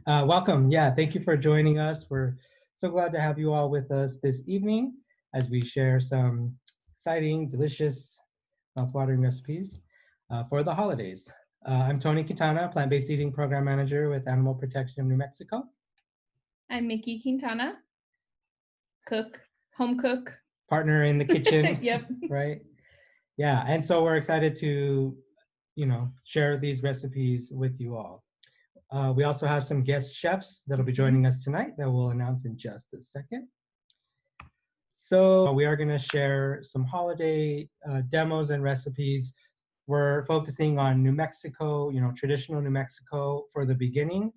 Welcome. Yeah, thank you for joining us. We're so glad to have you all with us this evening as we share some exciting, delicious, mouthwatering recipes for the holidays. I'm Tony Quintana, plant-based eating program manager with Animal Protection of New Mexico. I'm Mickey Quintana, home cook. Partner in the kitchen. Yep. Right? Yeah, and so we're excited to, share these recipes with you all. We also have some guest chefs that'll be joining us tonight that we'll announce in just a second. So we are going to share some holiday demos and recipes. We're focusing on New Mexico, traditional New Mexico for the beginning,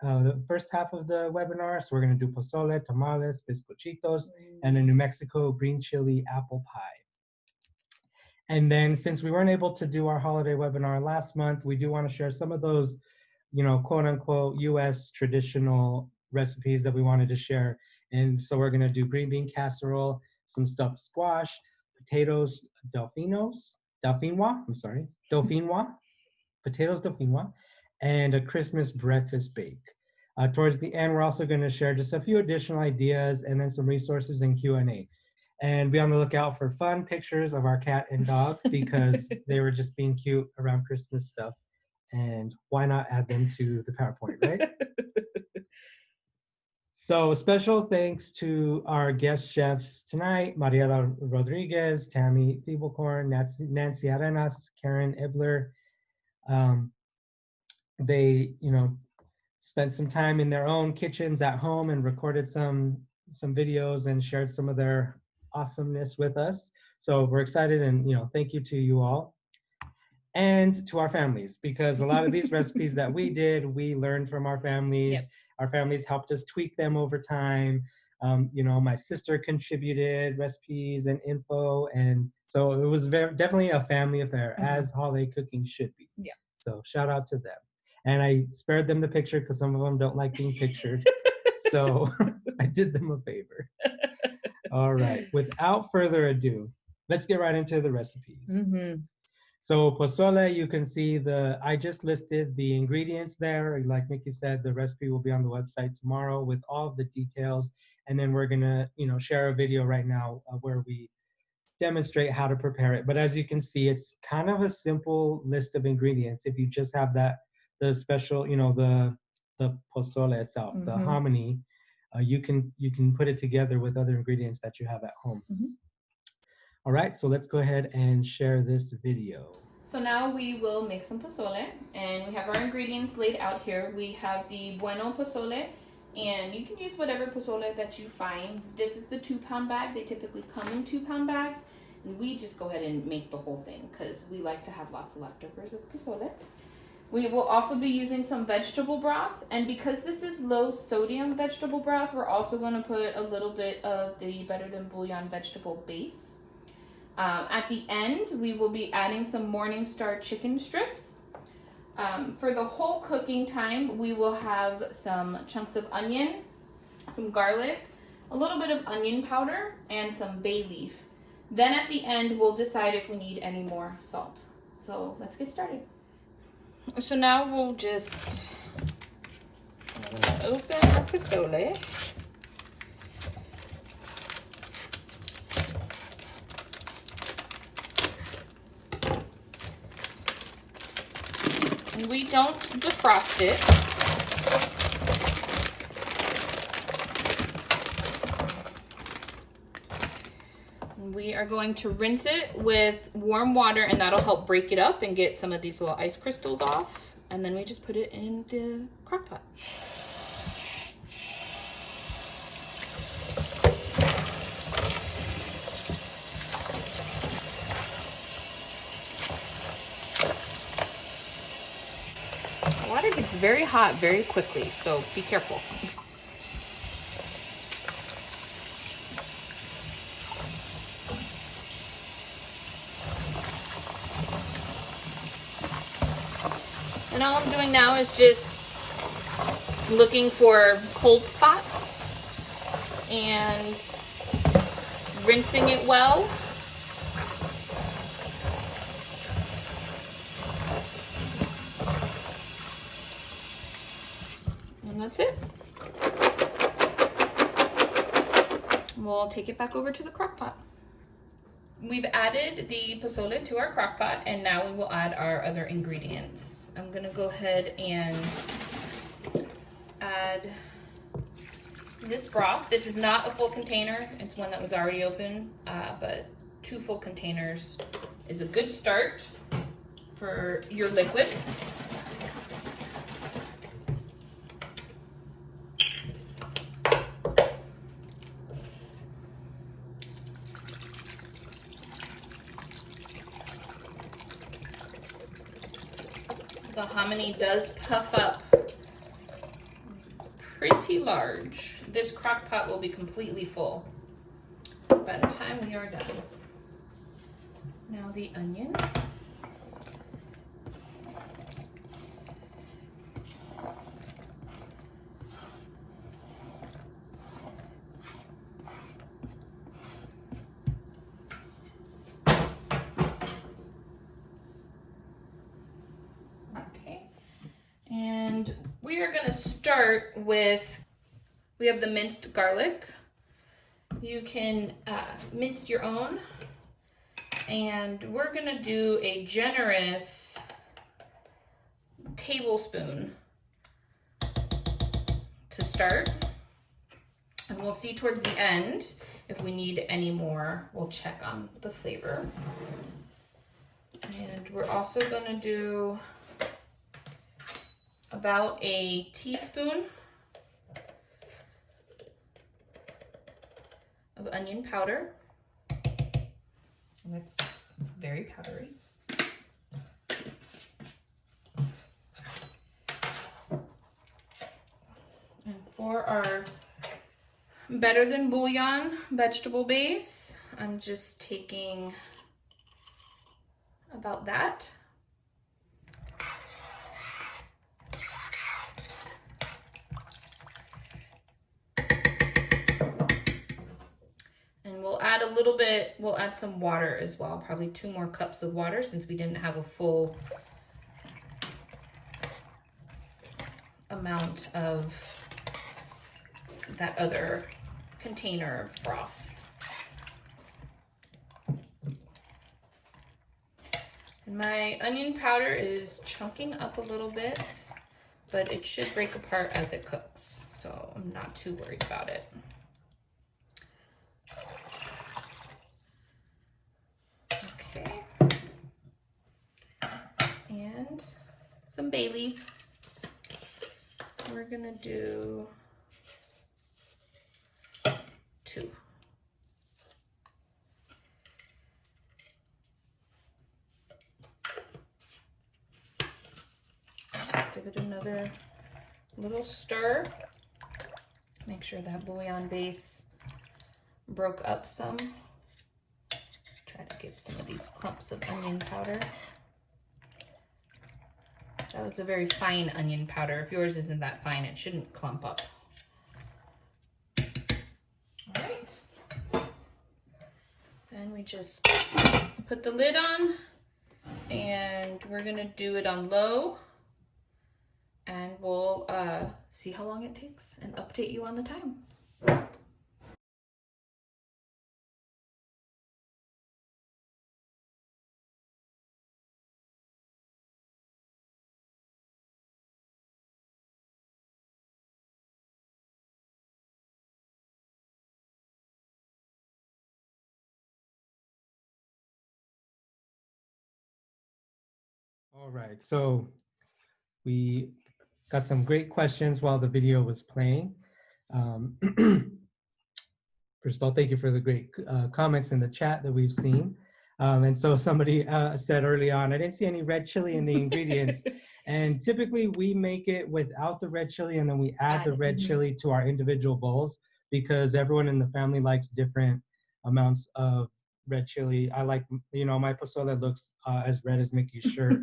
the first half of the webinar. So we're going to do posole, tamales, biscochitos, and a New Mexico green chili apple pie. And then since we weren't able to do our holiday webinar last month, we do want to share some of those, quote unquote, US traditional recipes that we wanted to share. And so we're going to do green bean casserole, some stuffed squash, potatoes, dauphinoise, potatoes dauphinoise, and a Christmas breakfast bake. Towards the end, we're also going to share just a few additional ideas and then some resources and Q&A. And be on the lookout for fun pictures of our cat and dog because they were just being cute around Christmas stuff. And why not add them to the PowerPoint, right? So special thanks to our guest chefs tonight, Mariela Rodriguez, Tammy Thiebelkorn, Nancy Arenas, Karen Ibler. They, spent some time in their own kitchens at home and recorded some videos and shared some of their awesomeness with us. So we're excited, and thank you to you all and to our families, because a lot of these recipes that we did, we learned from our families. Yep. Our families helped us tweak them over time. My sister contributed recipes and info, and so it was definitely a family affair, as holiday cooking should be. Yeah. So shout out to them. And I spared them the picture because some of them don't like being pictured. So I did them a favor. All right, without further ado, let's get right into the recipes. So posole, you can see I just listed the ingredients there. Like Mickey said, the recipe will be on the website tomorrow with all of the details. And then we're gonna, share a video right now where we demonstrate how to prepare it. But as you can see, it's kind of a simple list of ingredients. If you just have the special, the posole itself, the hominy, you can put it together with other ingredients that you have at home. All right, so let's go ahead and share this video. So now we will make some pozole, and we have our ingredients laid out here. We have the bueno pozole, and you can use whatever pozole that you find. This is the 2-pound bag. They typically come in 2-pound bags, and we just go ahead and make the whole thing because we like to have lots of leftovers of pozole. We will also be using some vegetable broth, and because this is low sodium vegetable broth, we're also going to put a little bit of the Better Than Bouillon vegetable base. At the end, we will be adding some Morningstar chicken strips. For the whole cooking time, we will have some chunks of onion, some garlic, a little bit of onion powder, and some bay leaf. Then at the end, we'll decide if we need any more salt. So let's get started. So now we'll just open our pozole. And we don't defrost it. We are going to rinse it with warm water, and that'll help break it up and get some of these little ice crystals off. And then we just put it in the crock pot. Water gets very hot very quickly, so be careful. And all I'm doing now is just looking for cold spots and rinsing it well. that's it. We'll take it back over to the crock pot. We've added the pozole to our crock pot, and now we will add our other ingredients. I'm gonna go ahead and add this broth. This is not a full container. It's one that was already open, but 2 full containers is a good start for your liquid. The hominy does puff up pretty large. This crock pot will be completely full by the time we are done. Now the onion. Okay, and we are going to start with, we have the minced garlic. You can mince your own, and we're gonna do a generous tablespoon to start, and we'll see towards the end if we need any more. We'll check on the flavor. And we're also gonna do about a teaspoon of onion powder. And it's very powdery. And for our better than bouillon vegetable base, I'm just taking about that. We'll add a little bit, we'll add some water as well, probably 2 more cups of water since we didn't have a full amount of that other container of broth. And my onion powder is chunking up a little bit, but it should break apart as it cooks, so I'm not too worried about it. Okay, and some bay leaf. We're gonna do 2. Just give it another little stir. Make sure that bouillon base broke up some. Try to get some of these clumps of onion powder. That was a very fine onion powder. If yours isn't that fine, it shouldn't clump up. All right. Then we just put the lid on, and we're gonna do it on low, and we'll see how long it takes and update you on the time. All right, so we got some great questions while the video was playing. First of all, thank you for the great comments in the chat that we've seen. And so somebody said early on, I didn't see any red chili in the ingredients. And typically we make it without the red chili, and then we add the red chili to our individual bowls because everyone in the family likes different amounts of red chili. I like, you know, my pozole looks as red as Mickey's shirt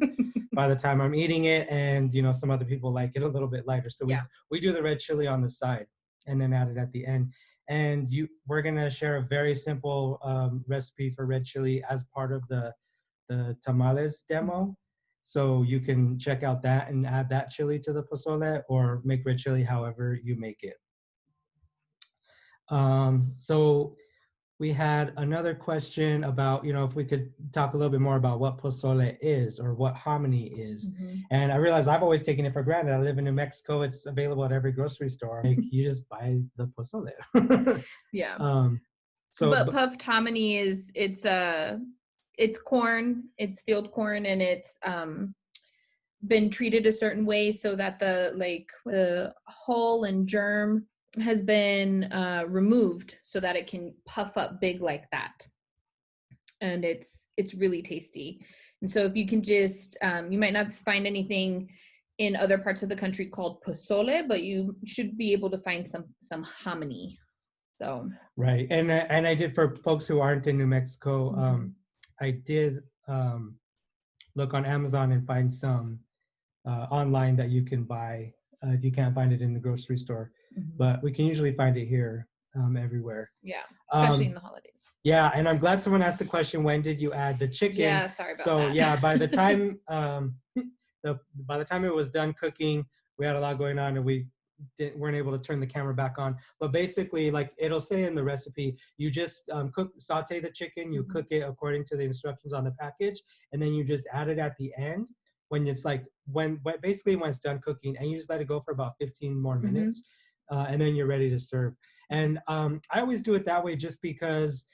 by the time I'm eating it. And, you know, some other people like it a little bit lighter. So we do the red chili on the side and then add it at the end. And we're gonna share a very simple recipe for red chili as part of the tamales demo. So you can check out that and add that chili to the pozole or make red chili however you make it. So we had another question about, if we could talk a little bit more about what pozole is or what hominy is. And I realize I've always taken it for granted. I live in New Mexico. It's available at every grocery store. Like, you just buy the pozole. Yeah. But puffed hominy it's corn, it's field corn, and it's been treated a certain way so that the hull and germ has been removed so that it can puff up big like that, and it's really tasty. And so if you can just you might not find anything in other parts of the country called posole, but you should be able to find some hominy. So right, and I did, for folks who aren't in New Mexico, I did look on Amazon and find some online that you can buy if you can't find it in the grocery store. But we can usually find it here everywhere. Yeah, especially in the holidays. Yeah, and I'm glad someone asked the question, when did you add the chicken? Yeah, sorry about that. So yeah, by the time by the time it was done cooking, we had a lot going on and we weren't able to turn the camera back on. But basically, like it'll say in the recipe, you just saute the chicken, you cook it according to the instructions on the package, and then you just add it at the end when it's basically when it's done cooking, and you just let it go for about 15 more minutes, and then you're ready to serve. And I always do it that way just because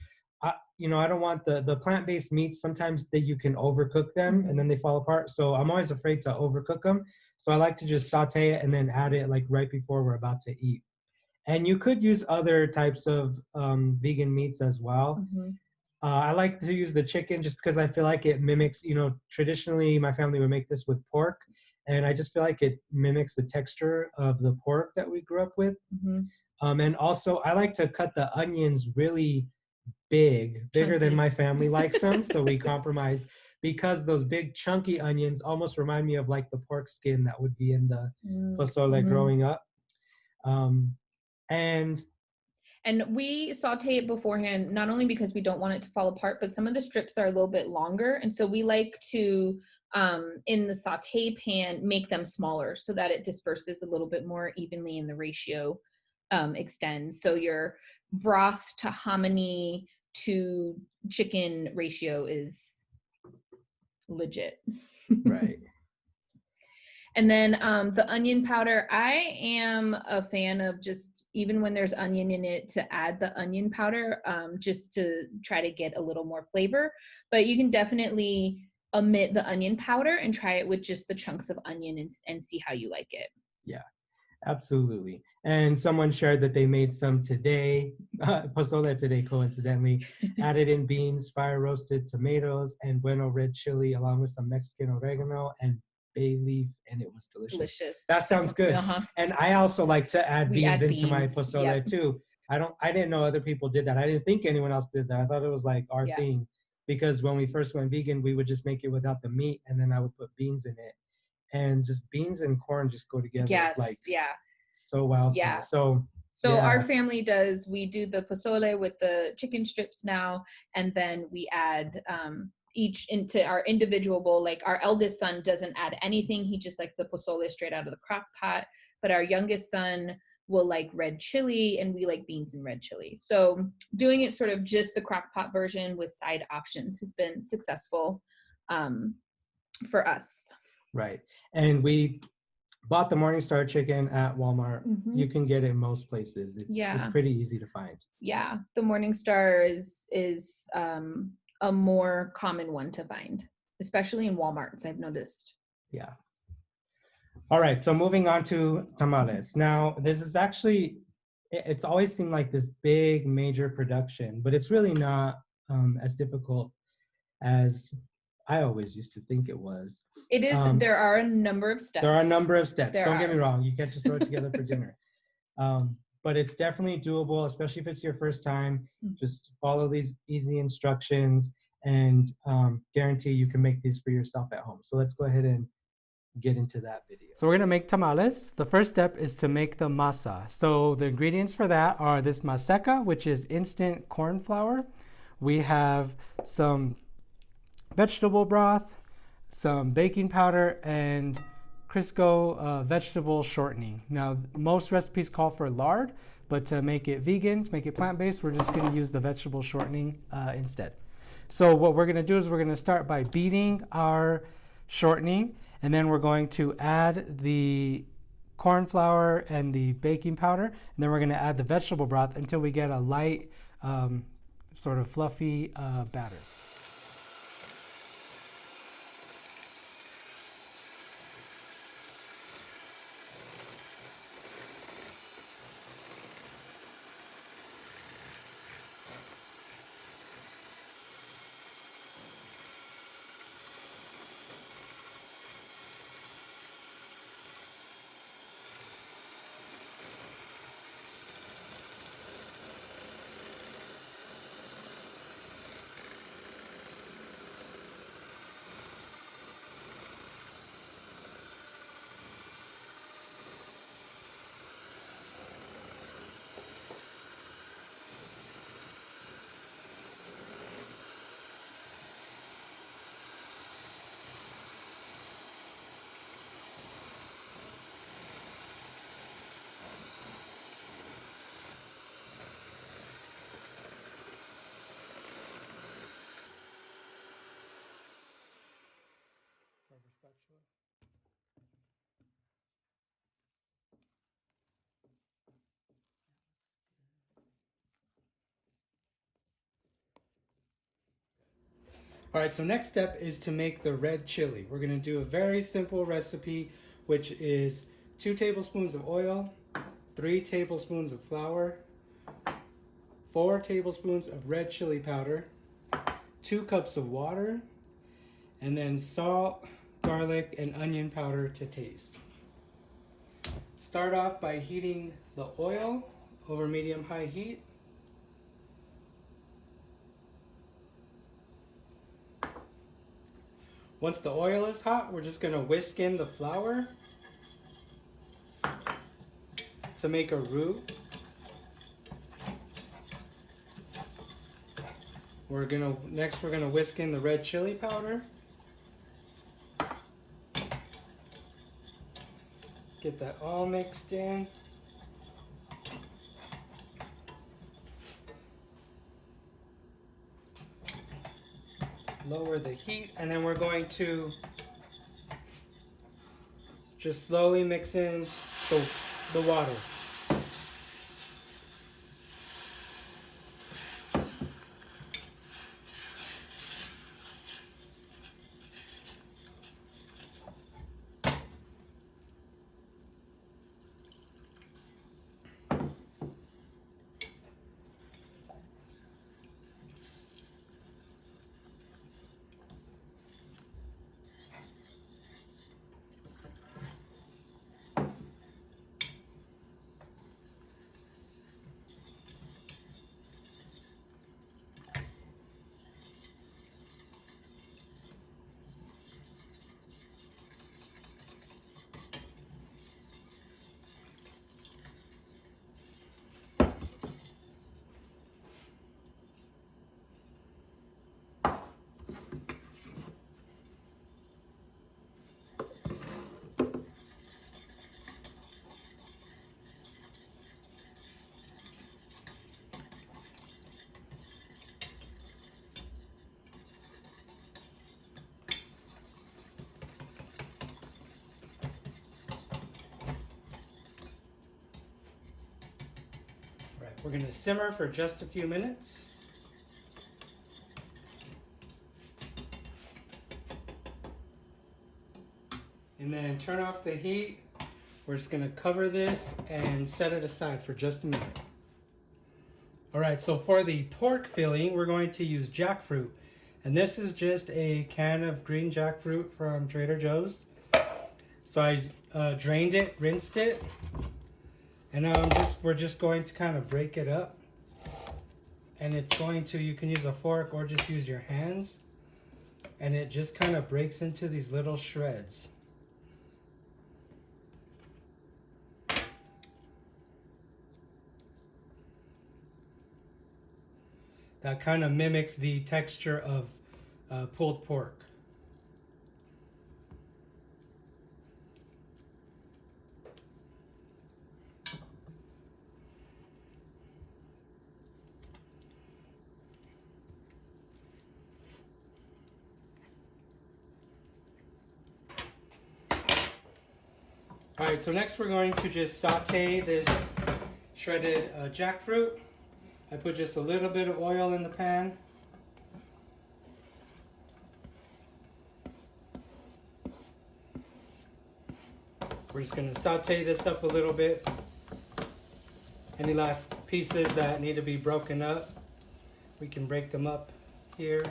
I don't want the plant-based meats, sometimes that you can overcook them and then they fall apart. So I'm always afraid to overcook them. So I like to just saute it and then add it like right before we're about to eat. And you could use other types of vegan meats as well. I like to use the chicken just because I feel like it mimics, traditionally my family would make this with pork. And I just feel like it mimics the texture of the pork that we grew up with. And also I like to cut the onions really bigger Chunky. than my family likes them. So we compromise, because those big chunky onions almost remind me of like the pork skin that would be in the pozole growing up. And we saute it beforehand, not only because we don't want it to fall apart, but some of the strips are a little bit longer. And so we like to, in the saute pan, make them smaller so that it disperses a little bit more evenly and the ratio extends. So your broth to hominy to chicken ratio is legit. right. And then the onion powder, I am a fan of just, even when there's onion in it, to add the onion powder just to try to get a little more flavor. But you can definitely omit the onion powder and try it with just the chunks of onion and see how you like it. Yeah, absolutely. And someone shared that they made some today, pozole today, coincidentally, added in beans, fire roasted tomatoes, and bueno red chili, along with some Mexican oregano and bay leaf, and it was delicious. That sounds good. And I also like to add beans into my pozole too. I didn't know other people did that. I didn't think anyone else did that. I thought it was like our thing, because when we first went vegan, we would just make it without the meat, and then I would put beans in it, and just beans and corn just go together so well. So our family does, we do the pozole with the chicken strips now, and then we add each into our individual bowl. Like our eldest son doesn't add anything. He just likes the pozole straight out of the crock pot. But our youngest son will like red chili, and we like beans and red chili. So doing it sort of just the crock pot version with side options has been successful for us. Right. And we bought the Morningstar chicken at Walmart. You can get it in most places. It's pretty easy to find. Yeah, the Morningstar is a more common one to find, especially in Walmarts, I've noticed. Yeah. All right, so moving on to tamales. Now, this is actually, it's always seemed like this big major production, but it's really not as difficult as I always used to think it was. It is. There are a number of steps. Don't get me wrong. You can't just throw it together for dinner. But it's definitely doable, especially if it's your first time. Just follow these easy instructions and guarantee you can make these for yourself at home. So let's go ahead and get into that video. So we're going to make tamales. The first step is to make the masa. So the ingredients for that are this maseca, which is instant corn flour. We have some vegetable broth, some baking powder, and Crisco vegetable shortening. Now, most recipes call for lard, but to make it vegan, to make it plant-based, we're just going to use the vegetable shortening instead. So what we're going to do is we're going to start by beating our shortening, and then we're going to add the corn flour and the baking powder, and then we're going to add the vegetable broth until we get a light, sort of fluffy batter. All right, so next step is to make the red chili. We're gonna do a very simple recipe, which is 2 tablespoons of oil, 3 tablespoons of flour, 4 tablespoons of red chili powder, 2 cups of water, and then salt, garlic, and onion powder to taste. Start off by heating the oil over medium-high heat. Once the oil is hot, we're just going to whisk in the flour to make a roux. Next we're going to whisk in the red chili powder. Get that all mixed in. Lower the heat, and then we're going to just slowly mix in the water. We're going to simmer for just a few minutes. And then turn off the heat. We're just going to cover this and set it aside for just a minute. All right, so for the pork filling, we're going to use jackfruit. And this is just a can of green jackfruit from Trader Joe's. So I drained it, rinsed it. And we're just going to kind of break it up. And you can use a fork or just use your hands. And it just kind of breaks into these little shreds. That kind of mimics the texture of pulled pork. All right, so next we're going to just saute this shredded jackfruit. I put just a little bit of oil in the pan. We're just going to saute this up a little bit. Any last pieces that need to be broken up, we can break them up here.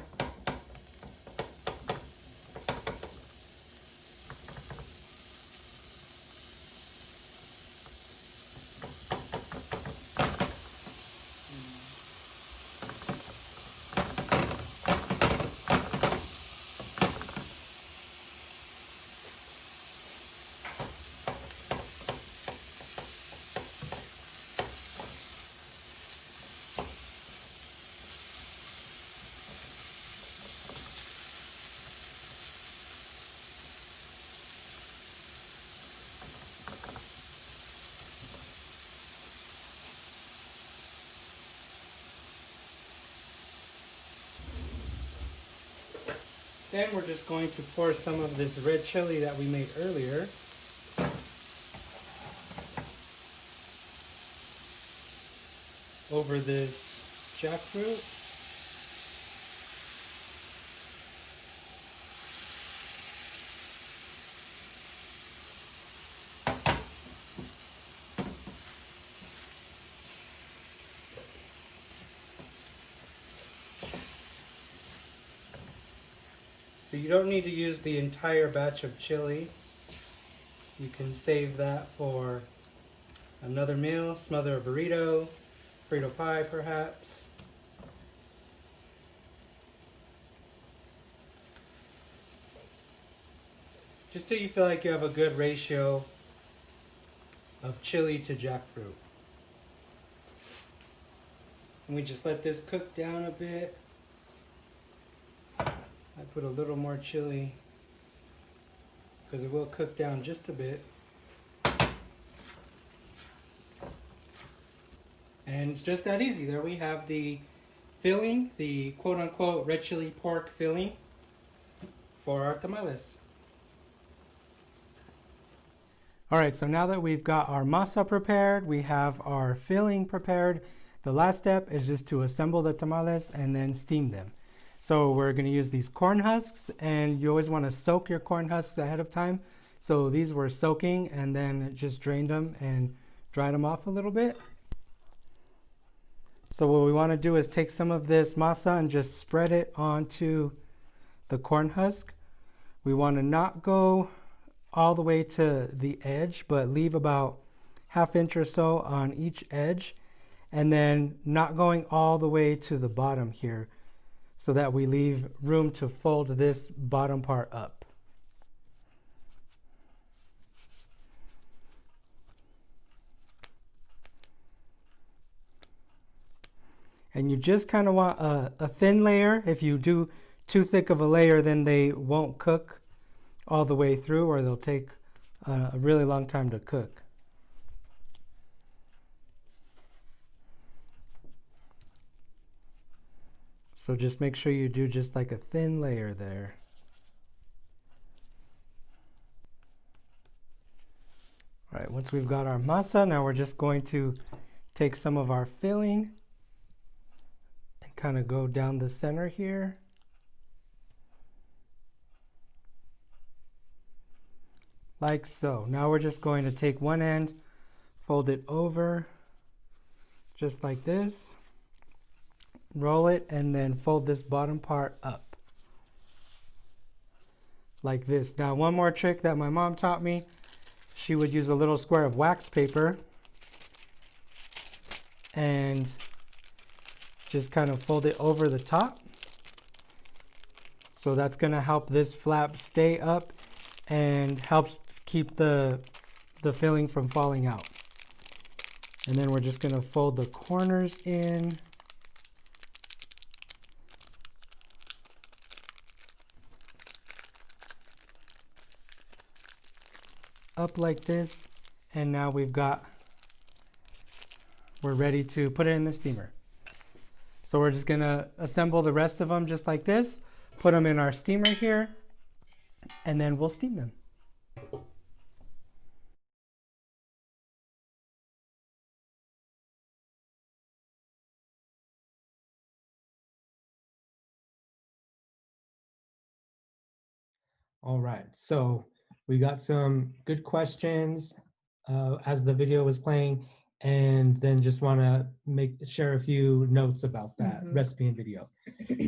Then we're just going to pour some of this red chili that we made earlier. Over this jackfruit. So you don't need to use the entire batch of chili. You can save that for another meal, smother a burrito, Frito pie perhaps. Just till you feel like you have a good ratio of chili to jackfruit. And we just let this cook down a bit. I put a little more chili because it will cook down just a bit. And it's just that easy. There we have the filling, the quote-unquote red chili pork filling for our tamales. All right, so now that we've got our masa prepared, we have our filling prepared, the last step is just to assemble the tamales and then steam them. So we're going to use these corn husks, and you always want to soak your corn husks ahead of time. So these were soaking, and then just drained them and dried them off a little bit. So what we want to do is take some of this masa and just spread it onto the corn husk. We want to not go all the way to the edge, but leave about ½ inch or so on each edge, and then not going all the way to the bottom here, so that we leave room to fold this bottom part up. And you just kind of want a thin layer. If you do too thick of a layer, then they won't cook all the way through, or they'll take a really long time to cook. So just make sure you do just like a thin layer there. All right, once we've got our masa, now we're just going to take some of our filling and kind of go down the center here. Like so. Now we're just going to take one end, fold it over, just like this. Roll it, and then fold this bottom part up like this. Now one more trick that my mom taught me, she would use a little square of wax paper and just kind of fold it over the top. So that's going to help this flap stay up and helps keep the filling from falling out. And then we're just going to fold the corners in. Up like this, and now we're ready to put it in the steamer. So we're just gonna assemble the rest of them just like this, put them in our steamer here, and then we'll steam them. All right. So we got some good questions as the video was playing, and then just want to share a few notes about that Mhm. recipe and video.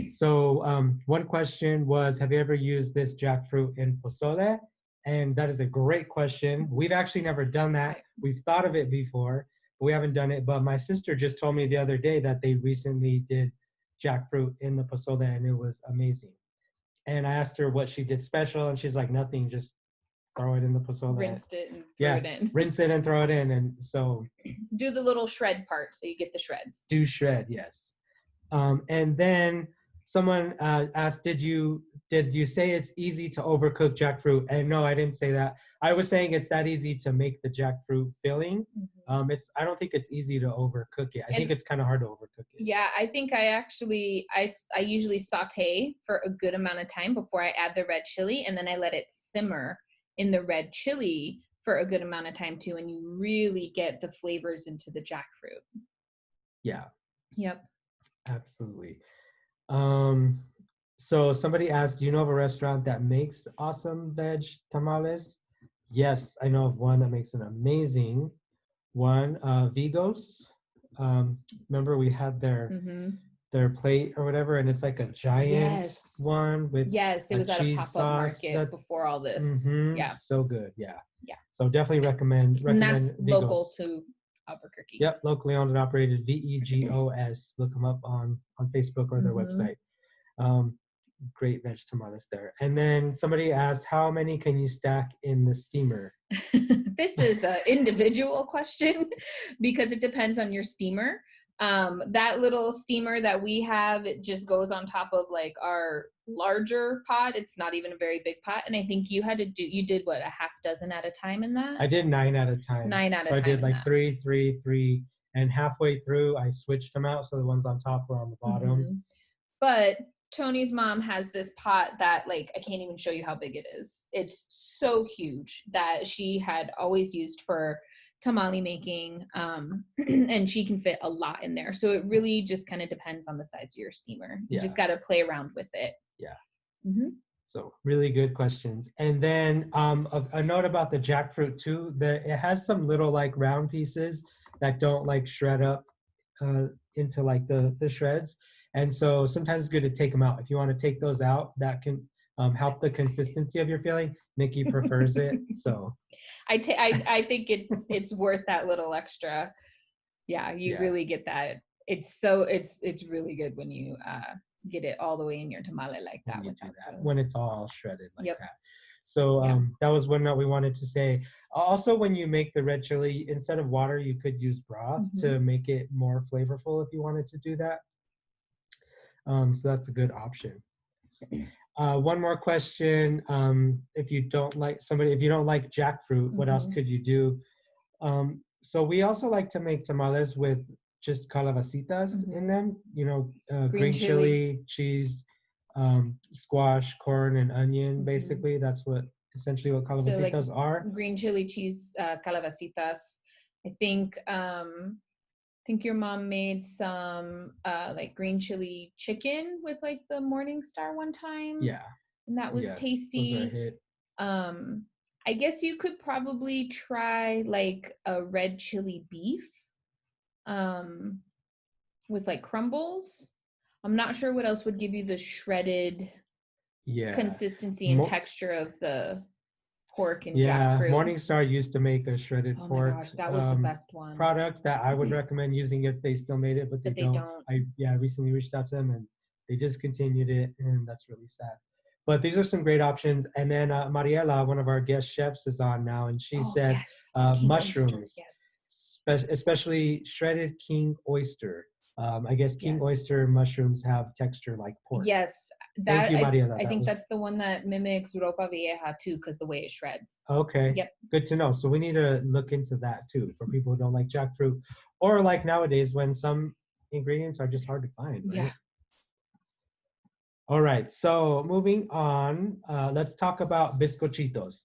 So one question was, have you ever used this jackfruit in pozole? And that is a great question. We've actually never done that. We've thought of it before, but we haven't done it. But my sister just told me the other day that they recently did jackfruit in the pozole, and it was amazing. And I asked her what she did special, and she's like, nothing, just throw it in the pozole. Rinsed it and threw Yeah, it in. rinse it and throw it in. And so Do the little shred part so you get the shreds. do shred, yes. And then someone asked, did you say it's easy to overcook jackfruit? And no, I didn't say that. I was saying it's that easy to make the jackfruit filling. Mhm. I don't think it's easy to overcook it. I think it's kind of hard to overcook it. Yeah, I think I usually saute for a good amount of time before I add the red chili, and then I let it simmer in the red chili for a good amount of time too, and you really get the flavors into the jackfruit. Yeah. Yep. Absolutely. So somebody asked, do you know of a restaurant that makes awesome veg tamales? Yes, I know of one that makes an amazing one. Vigos. Remember we had their plate or whatever, and it's like a giant one with it was at a cheese pop-up sauce market before all this. Yeah. So good. Yeah. Yeah. So definitely recommend And that's Vigos. local to Albuquerque. Yep, locally owned and operated, VEGOS. Look them up on Facebook or their website. Great veg tamales there. And then somebody asked, how many can you stack in the steamer? This is an individual question because it depends on your steamer. That little steamer that we have, it just goes on top of like our larger pot. It's not even a very big pot. And I think you did what, a half dozen at a time in that? I did 9 at a time. 9 at a time. So I did like 3, 3, 3. And halfway through, I switched them out. So the ones on top were on the bottom. But Tony's mom has this pot that, like, I can't even show you how big it is. It's so huge that she had always used for tamale making, and she can fit a lot in there. So it really just kind of depends on the size of your steamer. You just got to play around with it. Yeah. So really good questions. And then a note about the jackfruit too, it has some little like round pieces that don't like shred up into like the shreds. And so sometimes it's good to take them out. If you want to take those out, that can help the consistency of your filling. Nikki prefers it, so. I think it's worth that little extra. Yeah, you really get that. It's really good when you get it all the way in your tamale like that. When it's all shredded like that. So that was one note we wanted to say. Also, when you make the red chili, instead of water, you could use broth to make it more flavorful if you wanted to do that. So that's a good option. One more question. If you don't like jackfruit, what else could you do? So we also like to make tamales with just calabacitas in them, green chili, cheese, squash, corn, and onion, basically. That's essentially what calabacitas are. Green chili, cheese, calabacitas. I think your mom made some like green chili chicken with like the Morningstar one time. Yeah. And that was tasty. Those are a hit. I guess you could probably try like a red chili beef with like crumbles. I'm not sure what else would give you the shredded consistency and texture of the pork and jackfruit. Morningstar used to make a shredded pork. My gosh, that was the best one. Product that I would recommend using if they still made it, but they don't. I recently reached out to them and they discontinued it, and that's really sad. But these are some great options. And then Mariela, one of our guest chefs, is on now, and she said mushrooms, especially shredded king oyster. I guess king oyster mushrooms have texture like pork. Yes. Thank you, Mariela. I think that's the one that mimics ropa vieja too, because the way it shreds. Okay. Yep. Good to know. So we need to look into that too for people who don't like jackfruit, or like nowadays when some ingredients are just hard to find. Right? Yeah. All right. So moving on, let's talk about biscochitos.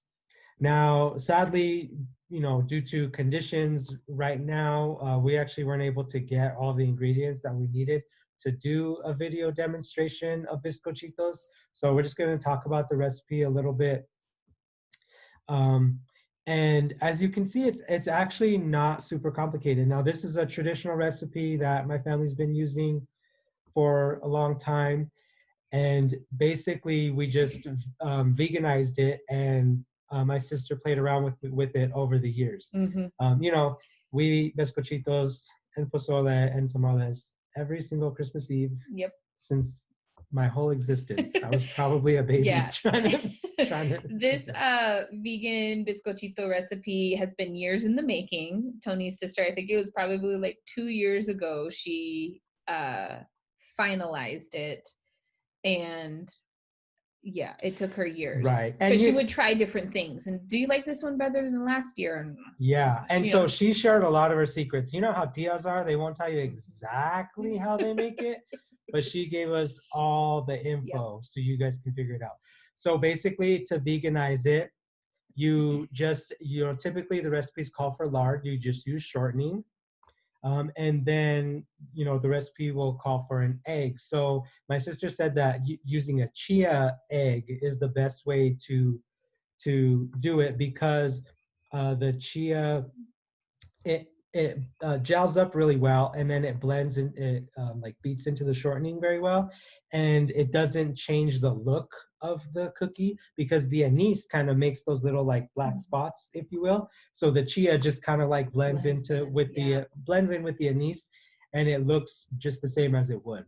Now, sadly, due to conditions right now, we actually weren't able to get all the ingredients that we needed to do a video demonstration of biscochitos. So we're just going to talk about the recipe a little bit. And as you can see, it's actually not super complicated. Now, this is a traditional recipe that my family's been using for a long time. And basically, we just veganized it, and my sister played around with it over the years. You know, we eat biscochitos and pozole and tamales every single Christmas Eve Yep. since my whole existence. I was probably a baby Yeah. trying to This vegan biscochito recipe has been years in the making. Tony's sister, I think it was probably like 2 years ago, she finalized it. And yeah, it took her years. Right. Because she would try different things. And do you like this one better than last year? Yeah. And so she shared a lot of her secrets. You know how tias are? They won't tell you exactly how they make it, but she gave us all the info so you guys can figure it out. So basically, to veganize it, you know, typically the recipes call for lard. You just use shortening. And then, you know, the recipe will call for an egg. So my sister said that using a chia egg is the best way to do it, because the chia, it gels up really well, and then it blends and it like beats into the shortening very well, and it doesn't change the look of the cookie, because the anise kind of makes those little like black spots, if you will. So the chia just kind of like blends in with the anise, and it looks just the same as it would.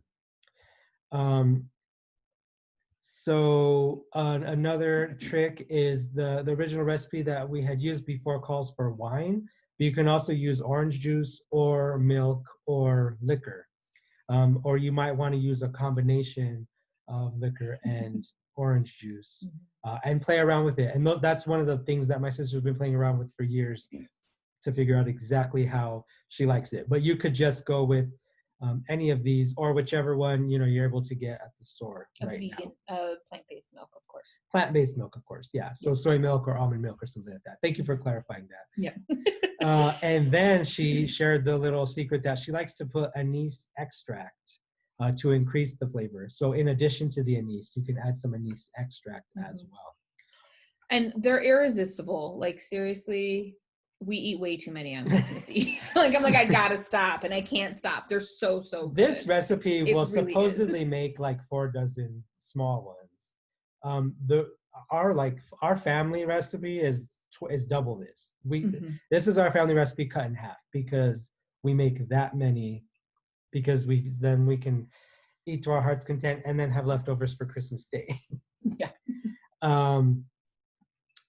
So another trick is the original recipe that we had used before calls for wine, but you can also use orange juice or milk or liquor. Or you might want to use a combination of liquor and orange juice and play around with it. And that's one of the things that my sister's been playing around with for years to figure out exactly how she likes it. But you could just go with any of these, or whichever one, you know, you're able to get at the store right vegan, now. Plant-based milk, of course. Plant-based milk, of course, yeah. So soy milk or almond milk or something like that. Thank you for clarifying that. Yeah. And then she shared the little secret that she likes to put anise extract to increase the flavor. So in addition to the anise, you can add some anise extract as well. And they're irresistible. Like, seriously, we eat way too many on Christmas Eve. Like, I'm like, I gotta stop, and I can't stop. They're so good. This recipe will really supposedly make like 4 dozen small ones. Our family recipe is double this. This is our family recipe cut in half, because we make that many, because then we can eat to our heart's content and then have leftovers for Christmas Day. Yeah.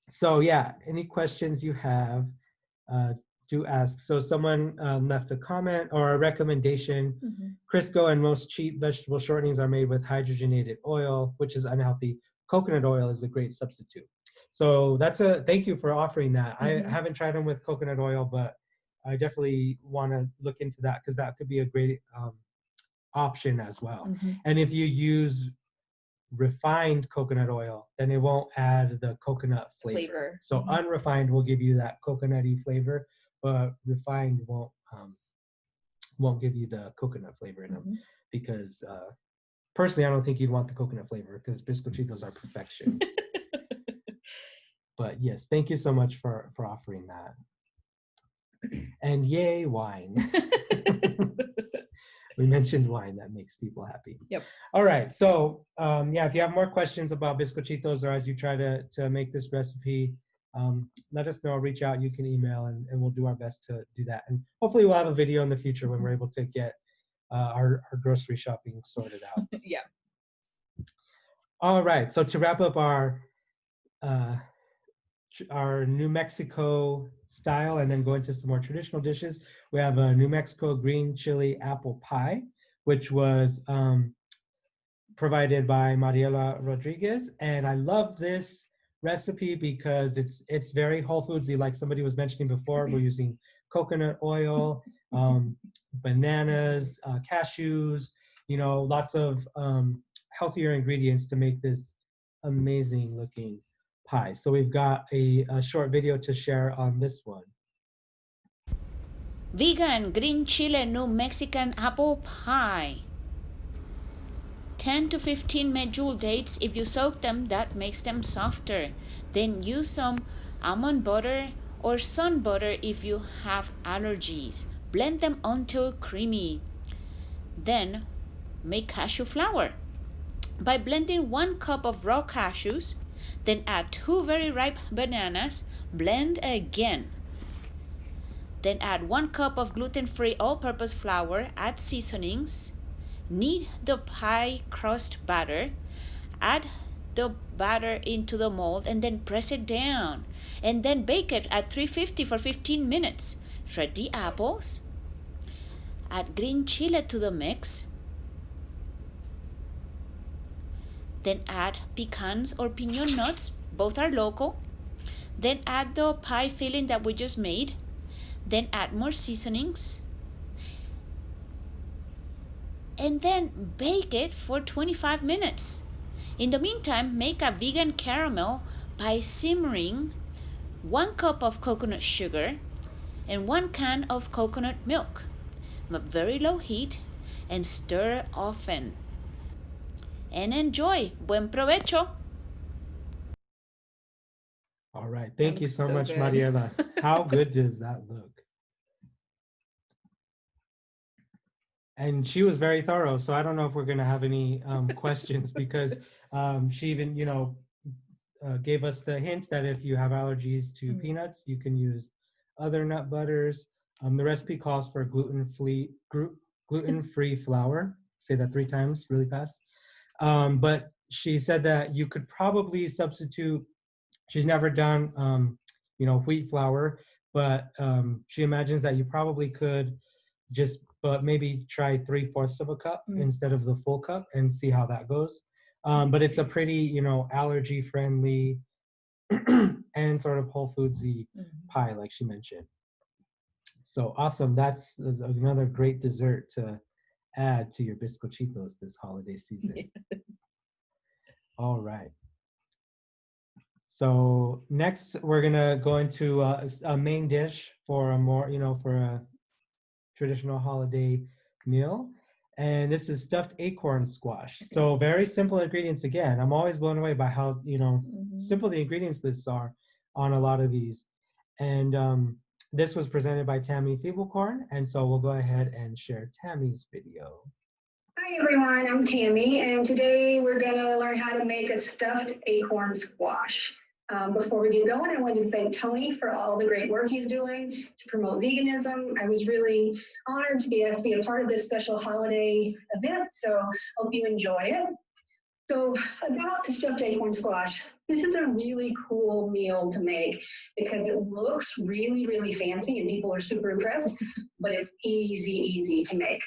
So yeah, any questions you have, do ask. So someone left a comment or a recommendation. Crisco and most cheap vegetable shortenings are made with hydrogenated oil, which is unhealthy. Coconut oil is a great substitute. So thank you for offering that. I haven't tried them with coconut oil, but I definitely want to look into that, because that could be a great option as well. And if you use refined coconut oil, then it won't add the coconut flavor. So unrefined will give you that coconutty flavor, but refined won't give you the coconut flavor in them, because personally, I don't think you'd want the coconut flavor, because biscochitos are perfection. But yes, thank you so much for offering that. And yay, wine. We mentioned wine. That makes people happy. Yep. All right. So yeah, if you have more questions about biscochitos, or as you try to make this recipe, let us know. Reach out. You can email, and we'll do our best to do that. And hopefully we'll have a video in the future when we're able to get our grocery shopping sorted out. Yeah. All right. So to wrap up our New Mexico style, and then go into some more traditional dishes, we have a New Mexico green chili apple pie, which was provided by Mariela Rodriguez. And I love this recipe because it's very whole foodsy. Like somebody was mentioning before, we're using coconut oil, bananas, cashews, you know, lots of healthier ingredients to make this amazing looking pie. So we've got a short video to share on this one. Vegan green chile New Mexican apple pie. 10 to 15 medjool dates. If you soak them, that makes them softer. Then use some almond butter or sun butter if you have allergies. Blend them until creamy. Then make cashew flour. By blending 1 cup of raw cashews, then add 2 very ripe bananas, blend again. Then add 1 cup of gluten-free all-purpose flour, add seasonings, knead the pie crust batter, add the batter into the mold and then press it down, and then bake it at 350 for 15 minutes. Shred the apples, add green chile to the mix, then add pecans or pinon nuts, both are local. Then add the pie filling that we just made. Then add more seasonings. And then bake it for 25 minutes. In the meantime, make a vegan caramel by simmering 1 cup of coconut sugar and 1 can of coconut milk at very low heat and stir often. And enjoy. Buen provecho. All right. Thank you looks so so much, good. Mariela. How good does that look? And she was very thorough, so I don't know if we're going to have any questions because she even, gave us the hint that if you have allergies to peanuts, you can use other nut butters. The recipe calls for gluten-free flour. Say that 3 times really fast. But she said that you could probably substitute. She's never done, wheat flour, but she imagines that you probably could just, but maybe try 3/4 of a cup instead of the full cup and see how that goes. But it's a pretty, allergy-friendly and sort of whole foodsy pie, like she mentioned. So awesome! That's another great dessert to add to your biscochitos this holiday season. Yes. All right. So next, we're gonna go into a main dish for a more, for a traditional holiday meal, and this is stuffed acorn squash. So very simple ingredients again. I'm always blown away by how simple the ingredients lists are on a lot of these. And this was presented by Tammy Feeblecorn, and so we'll go ahead and share Tammy's video. Hi everyone, I'm Tammy, and today we're going to learn how to make a stuffed acorn squash. Before we get going, I want to thank Tony for all the great work he's doing to promote veganism. I was really honored to be asked to be a part of this special holiday event, so hope you enjoy it. So about the stuffed acorn squash, this is a really cool meal to make because it looks really, really fancy and people are super impressed, but it's easy to make.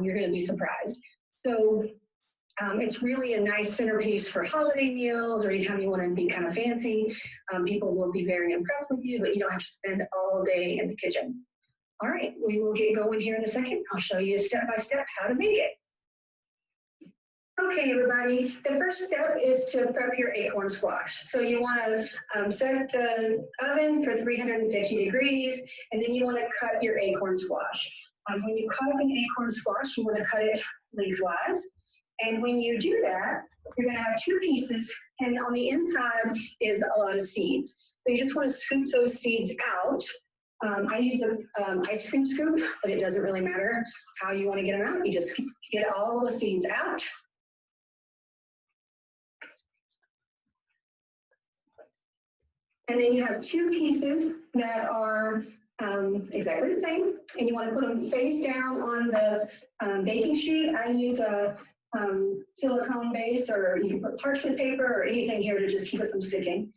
You're going to be surprised. So it's really a nice centerpiece for holiday meals or anytime you want to be kind of fancy. People will be very impressed with you, but you don't have to spend all day in the kitchen. All right, we will get going here in a second. I'll show you step by step how to make it. Okay, everybody, the first step is to prep your acorn squash. So you want to set the oven for 350 degrees, and then you want to cut your acorn squash. When you cut an acorn squash, you want to cut it lengthwise. And when you do that, you're going to have 2 pieces, and on the inside is a lot of seeds. So you just want to scoop those seeds out. I use an ice cream scoop, but it doesn't really matter how you want to get them out. You just get all the seeds out. And then you have 2 pieces that are exactly the same, and you want to put them face down on the baking sheet. I use a silicone base, or you can put parchment paper or anything here to just keep it from sticking.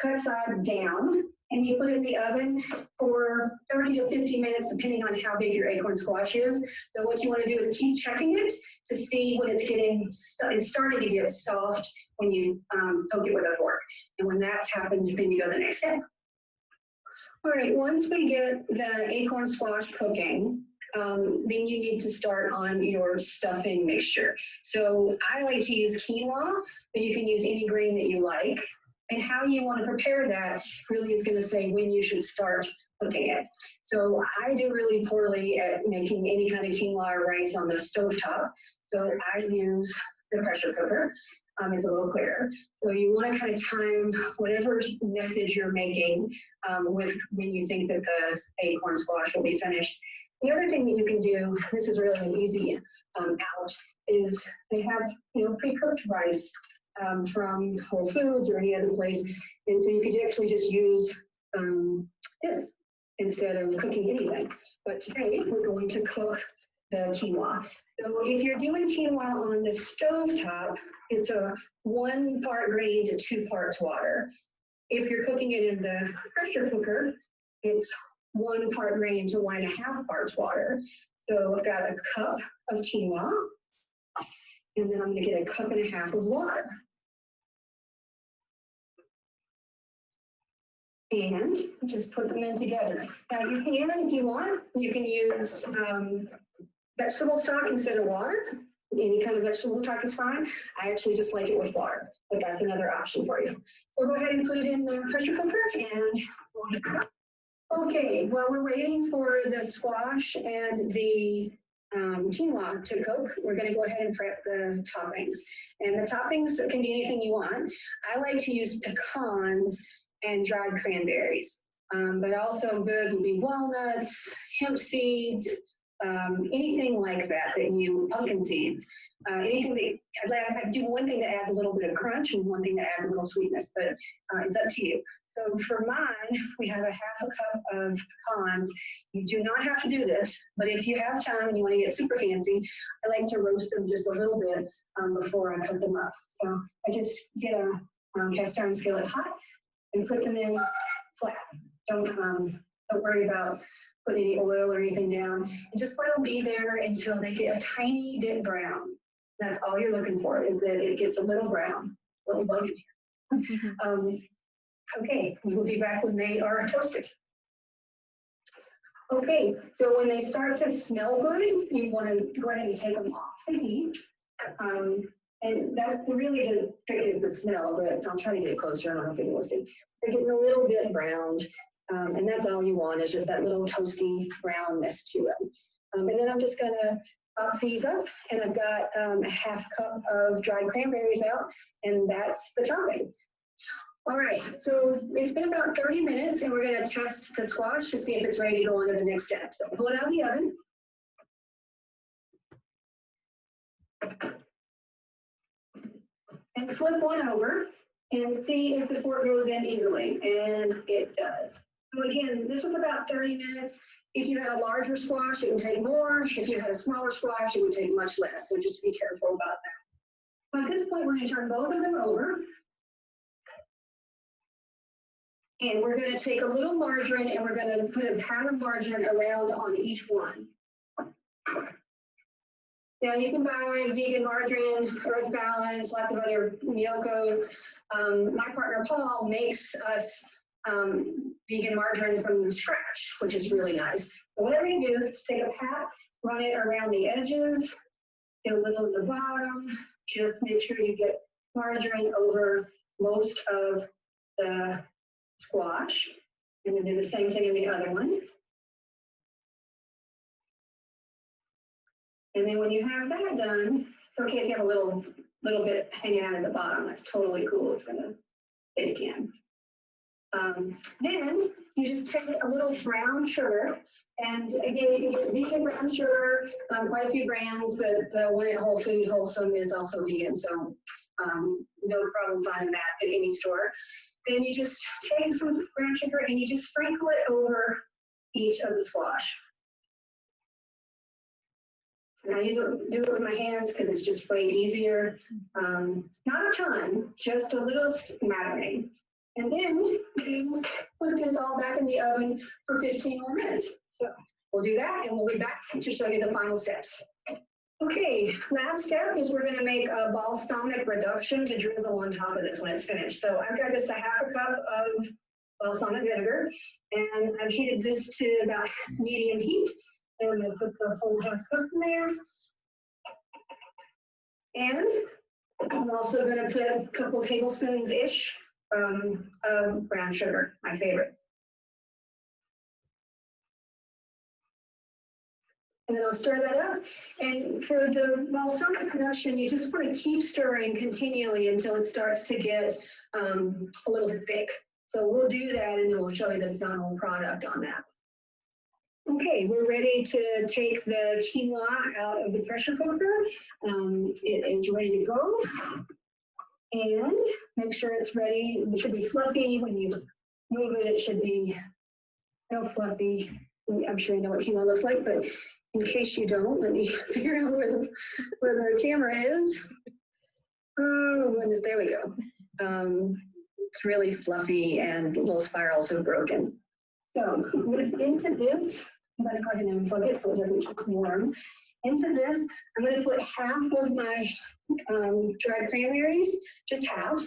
Cut side down, and you put it in the oven for 30 to 50 minutes, depending on how big your acorn squash is. So what you want to do is keep checking it to see when it's starting to get soft when you poke it with a fork. And when that's happened, then you go to the next step. All right, once we get the acorn squash cooking, then you need to start on your stuffing mixture. So I like to use quinoa, but you can use any grain that you like. And how you want to prepare that really is going to say when you should start cooking it. So I do really poorly at making any kind of quinoa or rice on the stovetop. So I use the pressure cooker. It's a little clearer. So you want to kind of time whatever method you're making with when you think that the acorn squash will be finished. The other thing that you can do, this is really an easy out, is they have pre-cooked rice from Whole Foods or any other place, and so you could actually just use this instead of cooking anything. But today we're going to cook the quinoa. So if you're doing quinoa on the stove top, it's a 1 part grain to 2 parts water. If you're cooking it in the pressure cooker, it's 1 part grain to 1.5 parts water. So I've got a cup of quinoa, and then I'm gonna get 1.5 cups of water. And just put them in together. Now you can, if you want, you can use vegetable stock instead of water. Any kind of vegetable stock is fine. I actually just like it with water, but that's another option for you. So go ahead and put it in the pressure cooker and we'll get it up. Okay, while we're waiting for the squash and the quinoa to cook, we're going to go ahead and prep the toppings. And the toppings can be anything you want. I like to use pecans and dried cranberries, but also good would be walnuts, hemp seeds, anything like that pumpkin seeds, anything that, I do one thing that adds a little bit of crunch and one thing that adds a little sweetness, but it's up to you. So for mine, we have 1/2 cup of pecans. You do not have to do this, but if you have time and you want to get super fancy, I like to roast them just a little bit before I cut them up. So I just get a cast iron skillet hot and put them in flat. Don't worry about putting any oil or anything down. And just let them be there until they get a tiny bit brown. That's all you're looking for, is that it gets a little brown, a little bug in here. Okay, we will be back when they are toasted. Okay, so when they start to smell good, you want to go ahead and take them off the heat. And that's really the trick, is the smell, but I'll try to get closer. I don't know if you will see. They're getting a little bit browned, and that's all you want, is just that little toasty brownness to it. And then I'm just gonna pop these up, and I've got 1/2 cup of dried cranberries out, and that's the topping. All right, so it's been about 30 minutes, and we're gonna test the squash to see if it's ready to go on to the next step. So pull it out of the oven. And flip one over and see if the fork goes in easily, and it does. So again, this was about 30 minutes. If you had a larger squash, it would take more. If you had a smaller squash, it would take much less, so just be careful about that. So at this point, we're going to turn both of them over. And we're going to take a little margarine, and we're going to put a pat of margarine around on each one. Now you can buy vegan margarine, Earth Balance, lots of other Miyoko. My partner Paul makes us vegan margarine from scratch, which is really nice. So whatever you do, just take a pat, run it around the edges, get a little at the bottom. Just make sure you get margarine over most of the squash, and then do the same thing in the other one. And then when you have that done, it's okay if you have a little bit hanging out at the bottom. That's totally cool. It's gonna fit again. Then you just take a little brown sugar, and again, you can get vegan brown sugar, quite a few brands, but the one at Whole Food Wholesome is also vegan, so no problem finding that at any store. Then you just take some brown sugar and you just sprinkle it over each of the squash. And I do it with my hands because it's just way easier. Not a ton, just a little smattering. And then you put this all back in the oven for 15 more minutes. So we'll do that, and we'll be back to show you the final steps. Okay, last step is we're going to make a balsamic reduction to drizzle on top of this when it's finished. So I've got just 1/2 cup of balsamic vinegar, and I've heated this to about medium heat. And I'm going to put the whole 1/2 cup in there. And I'm also going to put a couple tablespoons-ish of brown sugar, my favorite. And then I'll stir that up. And for the balsamic production, you just want to keep stirring continually until it starts to get a little thick. So we'll do that and then we'll show you the final product on that. Okay, we're ready to take the quinoa out of the pressure cooker. It is ready to go. And make sure it's ready. It should be fluffy. When you move it, it should be real fluffy. I'm sure you know what quinoa looks like, but in case you don't, let me figure out where the camera is. Oh goodness, there we go. It's really fluffy and little spirals are broken. So into this, I'm going to go ahead and unplug it so it doesn't get warm. Into this, I'm going to put half of my dried cranberries, just half.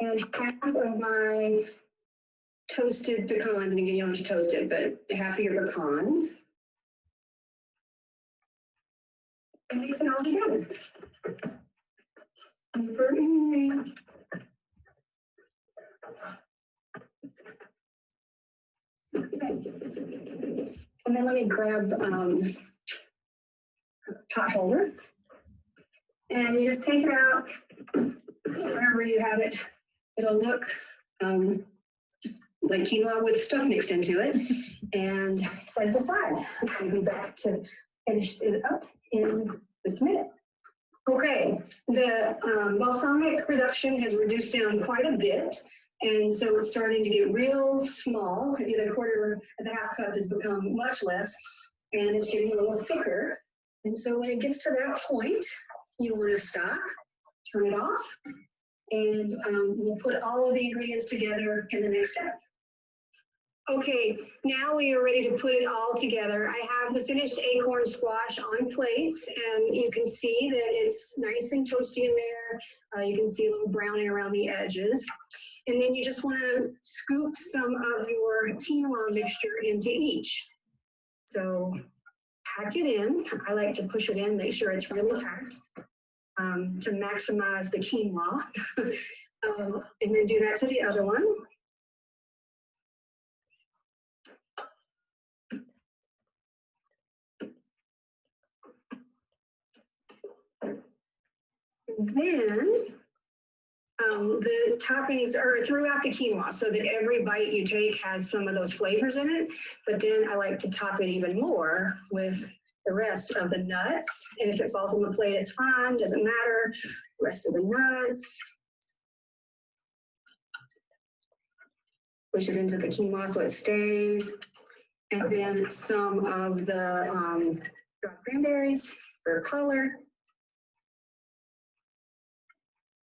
And half of my toasted pecans, and again, you don't have to toast it, but half of your pecans. And mix it all together. And then let me grab a pot holder. And you just take it out wherever you have it. It'll look like quinoa with stuff mixed into it. And set it aside. I'll be back to finish it up in just a minute. Okay, the balsamic reduction has reduced down quite a bit. And so it's starting to get real small. The quarter of the half cup has become much less, and it's getting a little thicker. And so when it gets to that point, you want to stop, turn it off, and we'll put all of the ingredients together in the next step. Okay, now we are ready to put it all together. I have the finished acorn squash on plates, and you can see that it's nice and toasty in there. You can see a little browning around the edges. And then you just want to scoop some of your quinoa mixture into each. So pack it in. I like to push it in, make sure it's really packed to maximize the quinoa. And then do that to the other one. Then the toppings are throughout the quinoa so that every bite you take has some of those flavors in it. But then I like to top it even more with the rest of the nuts. And if it falls on the plate, it's fine, doesn't matter. The rest of the nuts. Push it into the quinoa so it stays. And then some of the dried cranberries for color.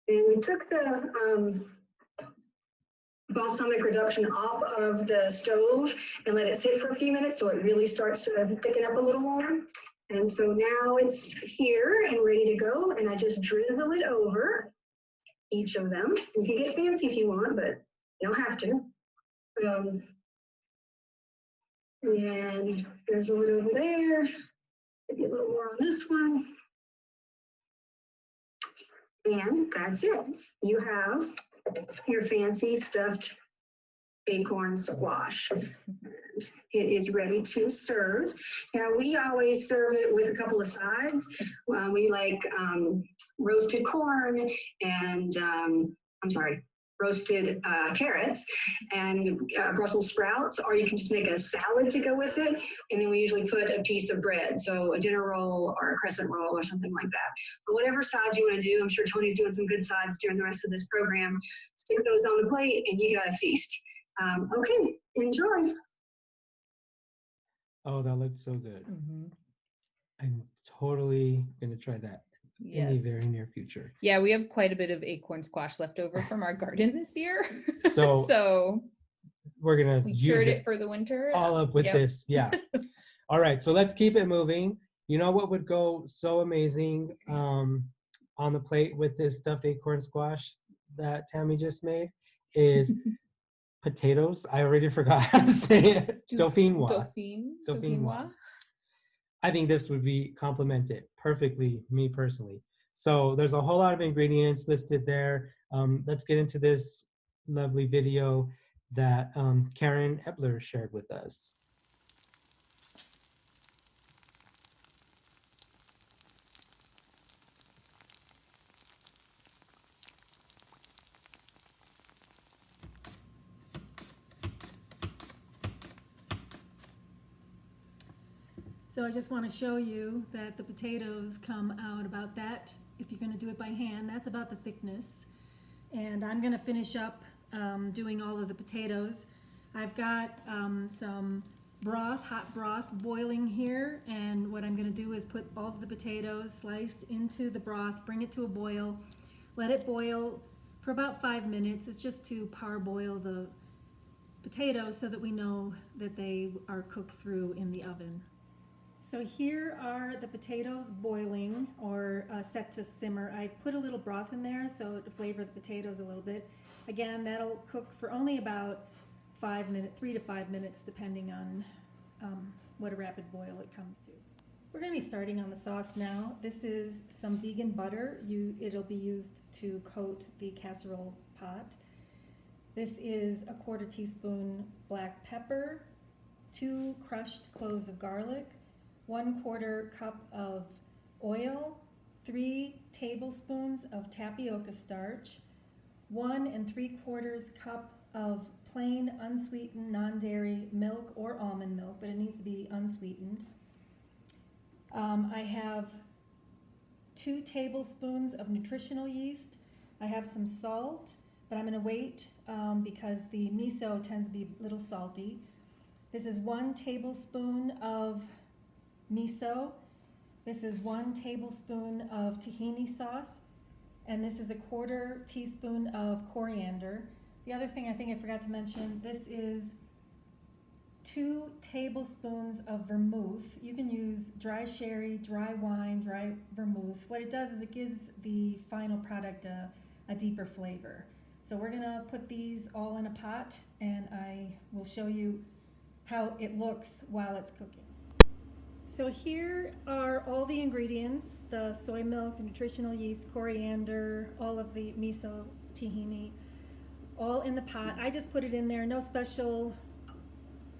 And we took the balsamic reduction off of the stove and let it sit for a few minutes so it really starts to thicken up a little more. And so now it's here and ready to go. And I just drizzle it over each of them. You can get fancy if you want, but you don't have to. And there's a little over there. Maybe a little more on this one. And that's it. You have your fancy stuffed acorn squash. It is ready to serve. Now, we always serve it with a couple of sides. We like roasted corn and, roasted carrots and Brussels sprouts, or you can just make a salad to go with it. And then we usually put a piece of bread, so a dinner roll or a crescent roll or something like that. But whatever side you want to do, I'm sure Tony's doing some good sides during the rest of this program. Stick those on the plate and you got a feast. Okay, enjoy. Oh, that looked so good. Mm-hmm. I'm totally going to try that in the very near future. Yeah, we have quite a bit of acorn squash left over from our garden this year. So we're going to use it for the winter. All up with this. Yeah. All right. So let's keep it moving. You know what would go so amazing on the plate with this stuffed acorn squash that Tammy just made is potatoes. I already forgot how to say it. Dauphinoise. Dauphinoise. I think this would be complemented perfectly, me personally. So there's a whole lot of ingredients listed there. Let's get into this lovely video that Karen Ebler shared with us. So I just want to show you that the potatoes come out about that. If you're going to do it by hand, that's about the thickness. And I'm going to finish up doing all of the potatoes. I've got some broth, hot broth boiling here, and what I'm going to do is put all of the potatoes sliced into the broth, bring it to a boil, let it boil for about 5 minutes. It's just to parboil the potatoes so that we know that they are cooked through in the oven. So here are the potatoes boiling or set to simmer. I put a little broth in there so to flavor the potatoes a little bit. Again, that'll cook for only about 5 minutes, 3 to 5 minutes, depending on what a rapid boil it comes to. We're going to be starting on the sauce now. This is some vegan butter. It'll be used to coat the casserole pot. This is a 1/4 teaspoon black pepper, 2 crushed cloves of garlic, 1/4 cup of oil, 3 tablespoons of tapioca starch, 1 3/4 cup of plain unsweetened non-dairy milk or almond milk, but it needs to be unsweetened. I have 2 tablespoons of nutritional yeast. I have some salt, but I'm going to wait because the miso tends to be a little salty. This is 1 tablespoon of miso. This is 1 tablespoon of tahini sauce, and this is a 1/4 teaspoon of coriander. The other thing I think I forgot to mention, this is 2 tablespoons of vermouth. You can use dry sherry, dry wine, dry vermouth. What it does is it gives the final product a deeper flavor. So we're gonna put these all in a pot, and I will show you how it looks while it's cooking. So here are all the ingredients: the soy milk, the nutritional yeast, coriander, all of the miso, tahini, all in the pot. I just put it in there, no special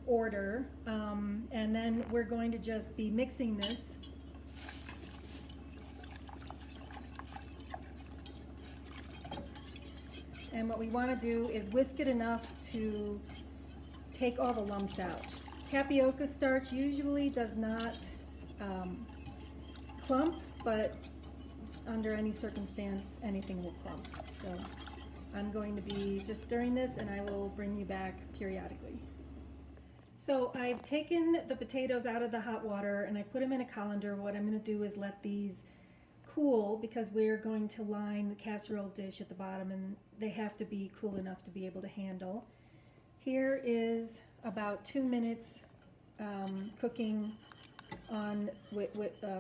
order. And then we're going to just be mixing this. And what we want to do is whisk it enough to take all the lumps out. Tapioca starch usually does not clump, but under any circumstance, anything will clump. So I'm going to be just stirring this, and I will bring you back periodically. So I've taken the potatoes out of the hot water and I put them in a colander. What I'm going to do is let these cool, because we're going to line the casserole dish at the bottom, and they have to be cool enough to be able to handle. Here is about 2 minutes cooking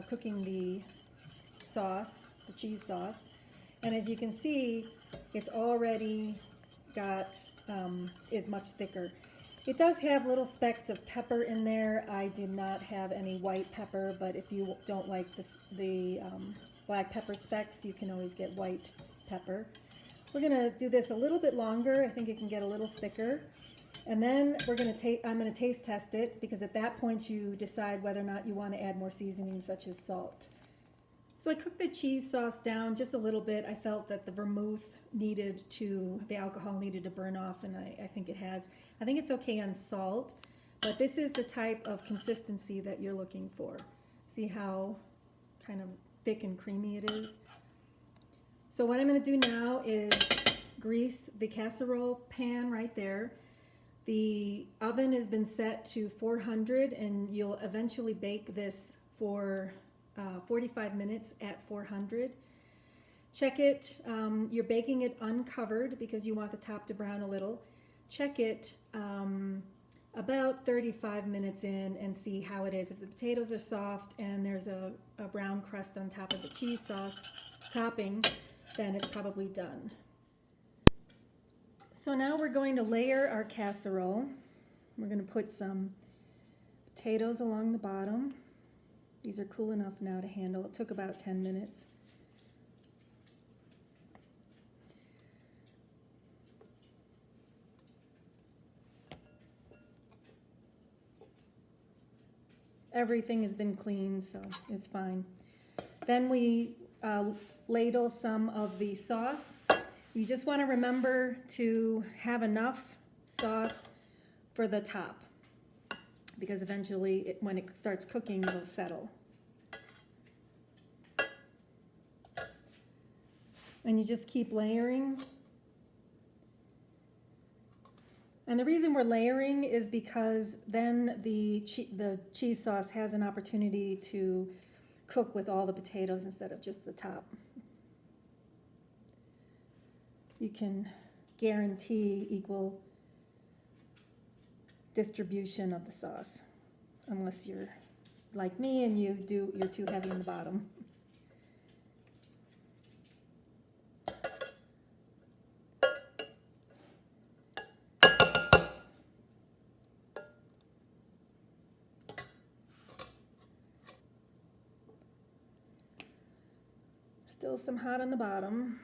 cooking the sauce, the cheese sauce, and as you can see, it's already got is much thicker. It does have little specks of pepper in there. I did not have any white pepper, but if you don't like the black pepper specks, you can always get white pepper. We're gonna do this a little bit longer. I think it can get a little thicker. And then I'm gonna taste test it, because at that point you decide whether or not you want to add more seasonings such as salt. So I cooked the cheese sauce down just a little bit. I felt that the the alcohol needed to burn off, and I think it has. I think it's okay on salt, but this is the type of consistency that you're looking for. See how kind of thick and creamy it is? So what I'm gonna do now is grease the casserole pan right there. The oven has been set to 400, and you'll eventually bake this for 45 minutes at 400. Check it. You're baking it uncovered because you want the top to brown a little. Check it about 35 minutes in and see how it is. If the potatoes are soft and there's a brown crust on top of the cheese sauce topping, then it's probably done. So now we're going to layer our casserole. We're going to put some potatoes along the bottom. These are cool enough now to handle. It took about 10 minutes. everything has been cleaned, so it's fine. Then we ladle some of the sauce. You just want to remember to have enough sauce for the top, because eventually when it starts cooking, it'll settle. And you just keep layering. And the reason we're layering is because then the cheese sauce has an opportunity to cook with all the potatoes instead of just the top. You can guarantee equal distribution of the sauce, unless you're like me and you're too heavy in the bottom. Still some hot on the bottom.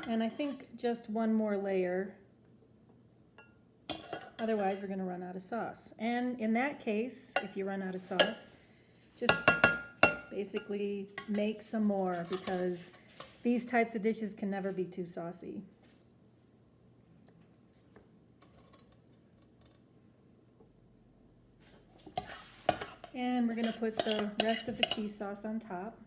And I think just one more layer. Otherwise, we're going to run out of sauce. And in that case, if you run out of sauce, just basically make some more, because these types of dishes can never be too saucy. And we're going to put the rest of the cheese sauce on top.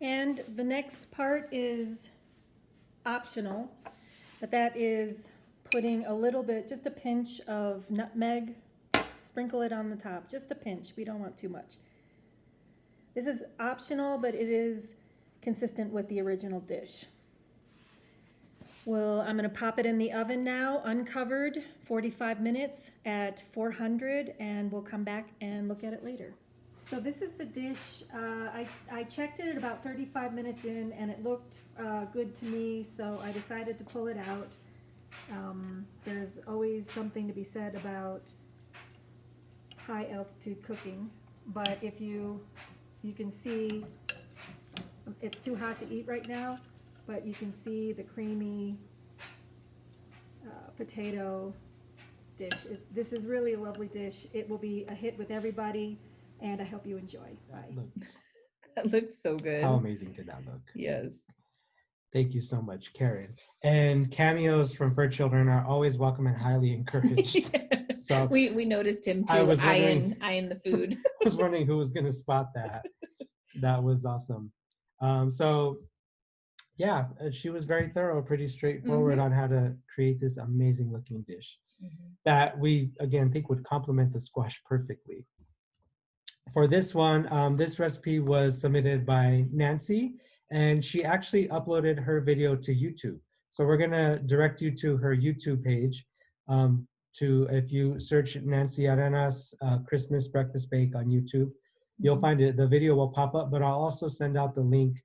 And the next part is optional, but that is putting a little bit, just a pinch of nutmeg, sprinkle it on the top, just a pinch. We don't want too much. This is optional, but it is consistent with the original dish. Well, I'm going to pop it in the oven now, uncovered, 45 minutes at 400, and we'll come back and look at it later. So this is the dish. I checked it at about 35 minutes in, and it looked good to me, so I decided to pull it out. There's always something to be said about high altitude cooking, but if you can see, it's too hot to eat right now, but you can see the creamy potato dish. This is really a lovely dish. It will be a hit with everybody, and I hope you enjoy. Bye. That looks so good. How amazing did that look? Yes. Thank you so much, Karen. And cameos from fur children are always welcome and highly encouraged. So we noticed him too, I was eyeing the food. I was wondering who was going to spot that. That was awesome. So yeah, she was very thorough, pretty straightforward on how to create this amazing looking dish that we, again, think would complement the squash perfectly. For this one, this recipe was submitted by Nancy, and she actually uploaded her video to YouTube. So we're gonna direct you to her YouTube page. If you search Nancy Arenas Christmas Breakfast Bake on YouTube, you'll find it. The video will pop up, but I'll also send out the link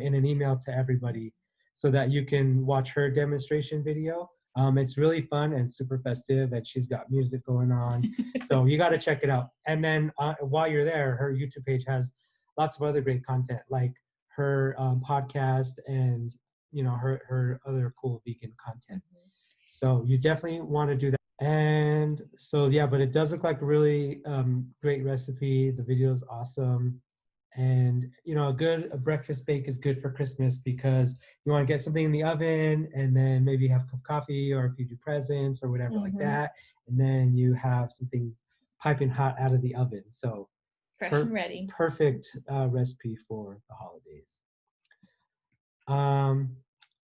in an email to everybody so that you can watch her demonstration video. It's really fun and super festive, and she's got music going on. So you got to check it out. And then while you're there, her YouTube page has lots of other great content, like her podcast and her other cool vegan content. So you definitely want to do that. And so yeah, but it does look like a really great recipe. The video is awesome. And a breakfast bake is good for Christmas because you want to get something in the oven and then maybe have a cup of coffee, or if you do presents or whatever like that, and then you have something piping hot out of the oven. So fresh and ready. Perfect recipe for the holidays.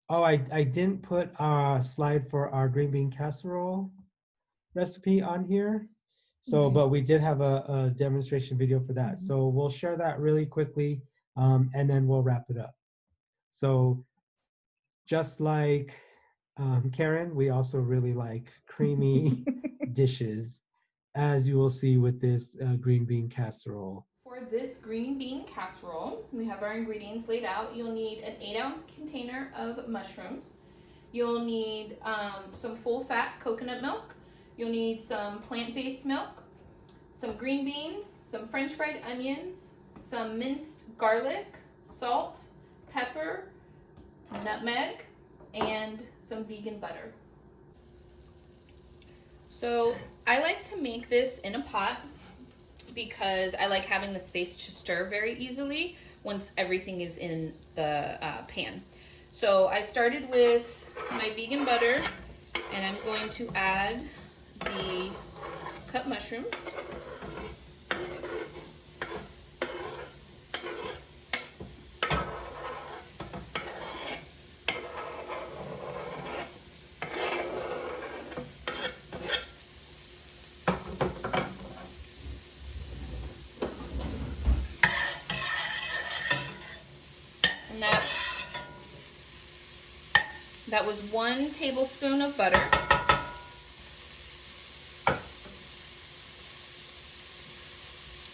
I didn't put a slide for our green bean casserole recipe on here. So, but we did have a demonstration video for that. So we'll share that really quickly, and then we'll wrap it up. So just like Karen, we also really like creamy dishes, as you will see with this green bean casserole. For this green bean casserole, we have our ingredients laid out. You'll need an 8-ounce container of mushrooms. You'll need some full-fat coconut milk. You'll need some plant-based milk, some green beans, some French fried onions, some minced garlic, salt, pepper, nutmeg, and some vegan butter. So I like to make this in a pot because I like having the space to stir very easily once everything is in the pan. So I started with my vegan butter, and I'm going to add the cut mushrooms. And that was 1 tablespoon of butter.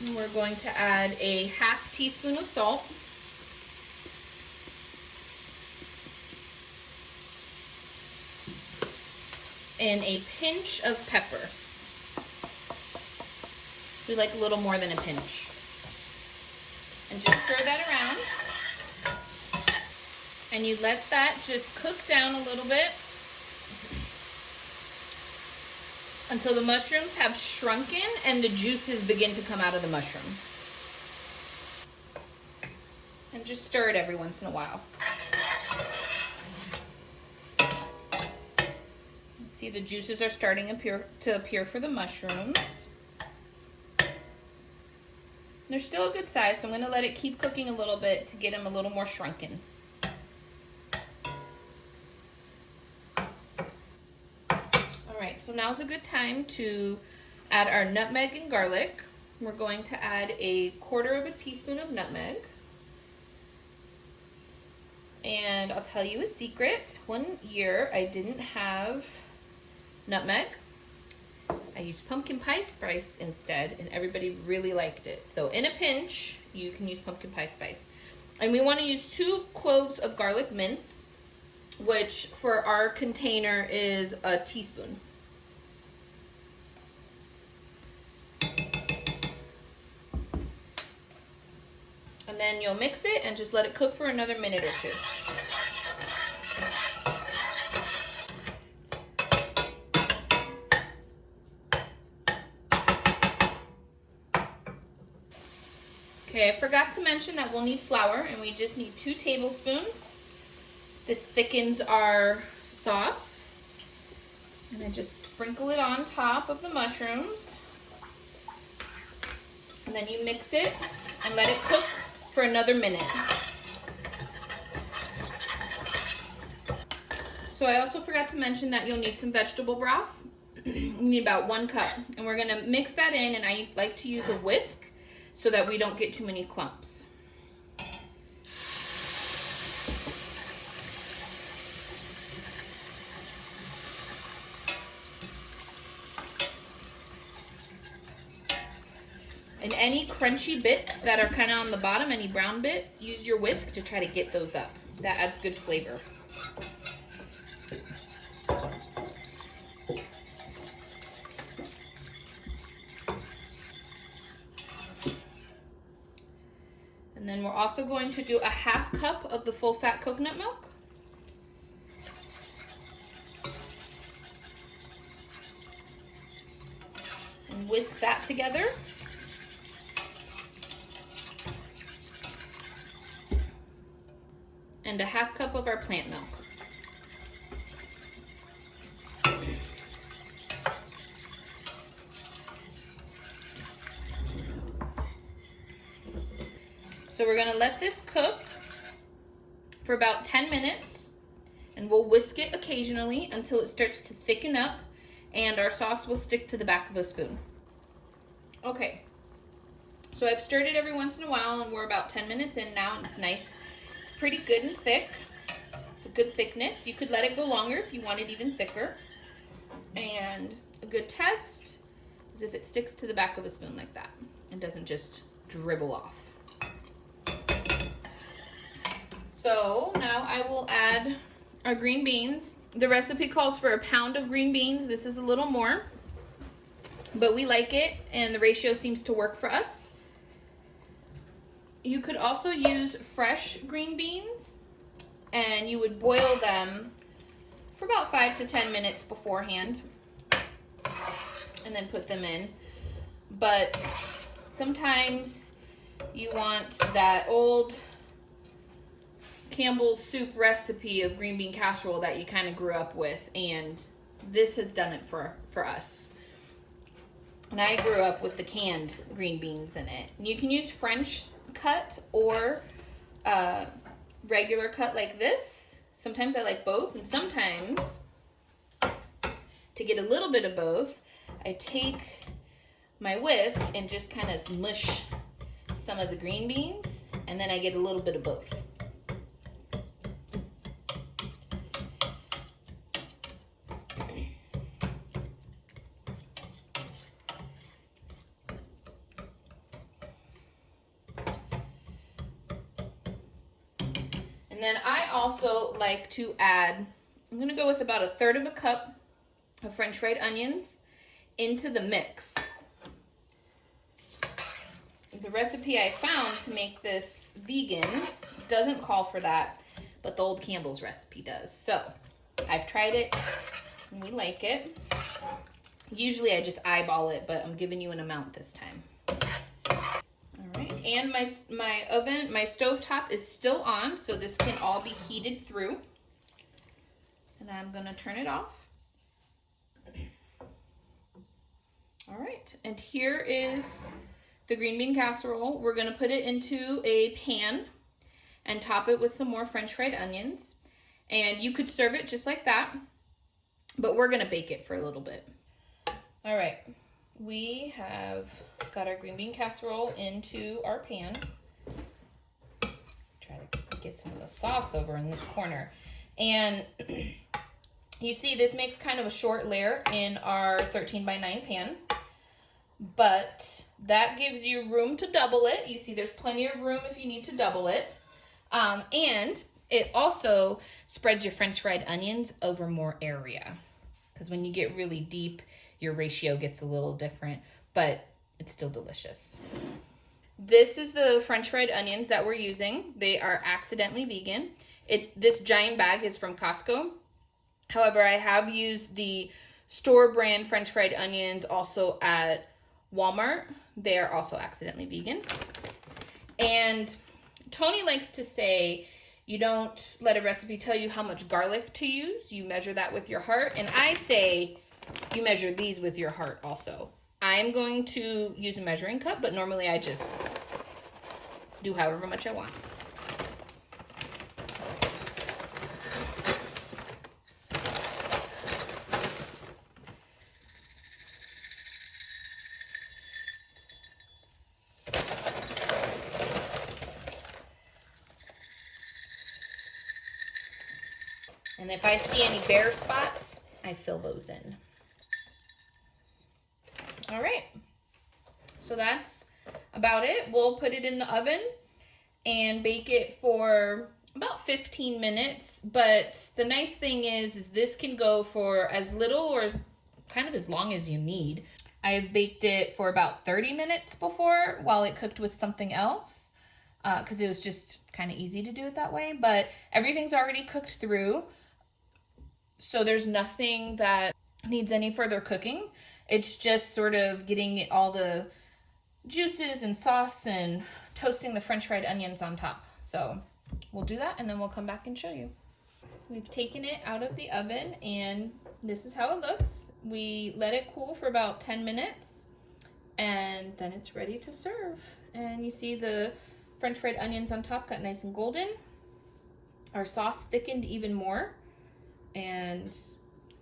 And we're going to add a half teaspoon of salt. And a pinch of pepper. We like a little more than a pinch. And just stir that around. And you let that just cook down a little bit until the mushrooms have shrunken and the juices begin to come out of the mushroom. And just stir it every once in a while. See, the juices are starting to appear for the mushrooms. They're still a good size, so I'm going to let it keep cooking a little bit to get them a little more shrunken. Alright, so now's a good time to add our nutmeg and garlic. We're going to add 1/4 teaspoon of nutmeg. And I'll tell you a secret. One year I didn't have nutmeg. I used pumpkin pie spice instead, and everybody really liked it. So in a pinch, you can use pumpkin pie spice. And we want to use 2 cloves of garlic minced, which for our container is a teaspoon. And then you'll mix it and just let it cook for another minute or 2. Okay, I forgot to mention that we'll need flour, and we just need 2 tablespoons. This thickens our sauce. And I just sprinkle it on top of the mushrooms. And then you mix it and let it cook for another minute. So I also forgot to mention that you'll need some vegetable broth. You need about 1 cup. And we're gonna mix that in, and I like to use a whisk so that we don't get too many clumps. And any crunchy bits that are kind of on the bottom, any brown bits, use your whisk to try to get those up. That adds good flavor. And then we're also going to do a 1/2 cup of the full fat coconut milk. And whisk that together. And a 1/2 cup of our plant milk. So we're gonna let this cook for about 10 minutes, and we'll whisk it occasionally until it starts to thicken up and our sauce will stick to the back of a spoon. Okay, so I've stirred it every once in a while, and we're about 10 minutes in now, and it's nice. It's pretty good and thick. It's a good thickness. You could let it go longer if you want it even thicker. And a good test is if it sticks to the back of a spoon like that and doesn't just dribble off. So now I will add our green beans. The recipe calls for a pound of green beans. This is a little more, but we like it, and the ratio seems to work for us. You could also use fresh green beans, and you would boil them for about 5 to 10 minutes beforehand, and then put them in. But sometimes you want that old Campbell's soup recipe of green bean casserole that you kind of grew up with, and this has done it for us. And I grew up with the canned green beans in it. You can use French cut or regular cut like this. Sometimes I like both, and sometimes, to get a little bit of both, I take my whisk and just kind of smush some of the green beans, and then I get a little bit of both. And then I also like to add, I'm going to go with about 1/3 of a cup of French fried onions into the mix. The recipe I found to make this vegan doesn't call for that, but the old Campbell's recipe does. So I've tried it and we like it. Usually I just eyeball it, but I'm giving you an amount this time. All right, and my oven, my stovetop is still on, so this can all be heated through. And I'm gonna turn it off. All right, and here is the green bean casserole. We're gonna put it into a pan and top it with some more French fried onions. And you could serve it just like that, but we're gonna bake it for a little bit. All right, we have got our green bean casserole into our pan. Try to get some of the sauce over in this corner. And you see this makes kind of a short layer in our 13x9 pan, but that gives you room to double it. You see there's plenty of room if you need to double it. And it also spreads your French fried onions over more area, because when you get really deep, your ratio gets a little different, but it's still delicious. This is the French fried onions that we're using. They are accidentally vegan. This giant bag is from Costco. However, I have used the store brand French fried onions also at Walmart. They are also accidentally vegan. And Tony likes to say, you don't let a recipe tell you how much garlic to use. You measure that with your heart. And I say, you measure these with your heart also. I'm going to use a measuring cup, but normally I just do however much I want. And if I see any bare spots, I fill those in. All right, so that's about it. We'll put it in the oven and bake it for about 15 minutes. But the nice thing is this can go for as little or as kind of as long as you need. I've baked it for about 30 minutes before while it cooked with something else, because it was just kind of easy to do it that way. But everything's already cooked through, so there's nothing that needs any further cooking. It's just sort of getting all the juices and sauce and toasting the French fried onions on top. So we'll do that and then we'll come back and show you. We've taken it out of the oven and this is how it looks. We let it cool for about 10 minutes and then it's ready to serve. And you see the French fried onions on top got nice and golden. Our sauce thickened even more. And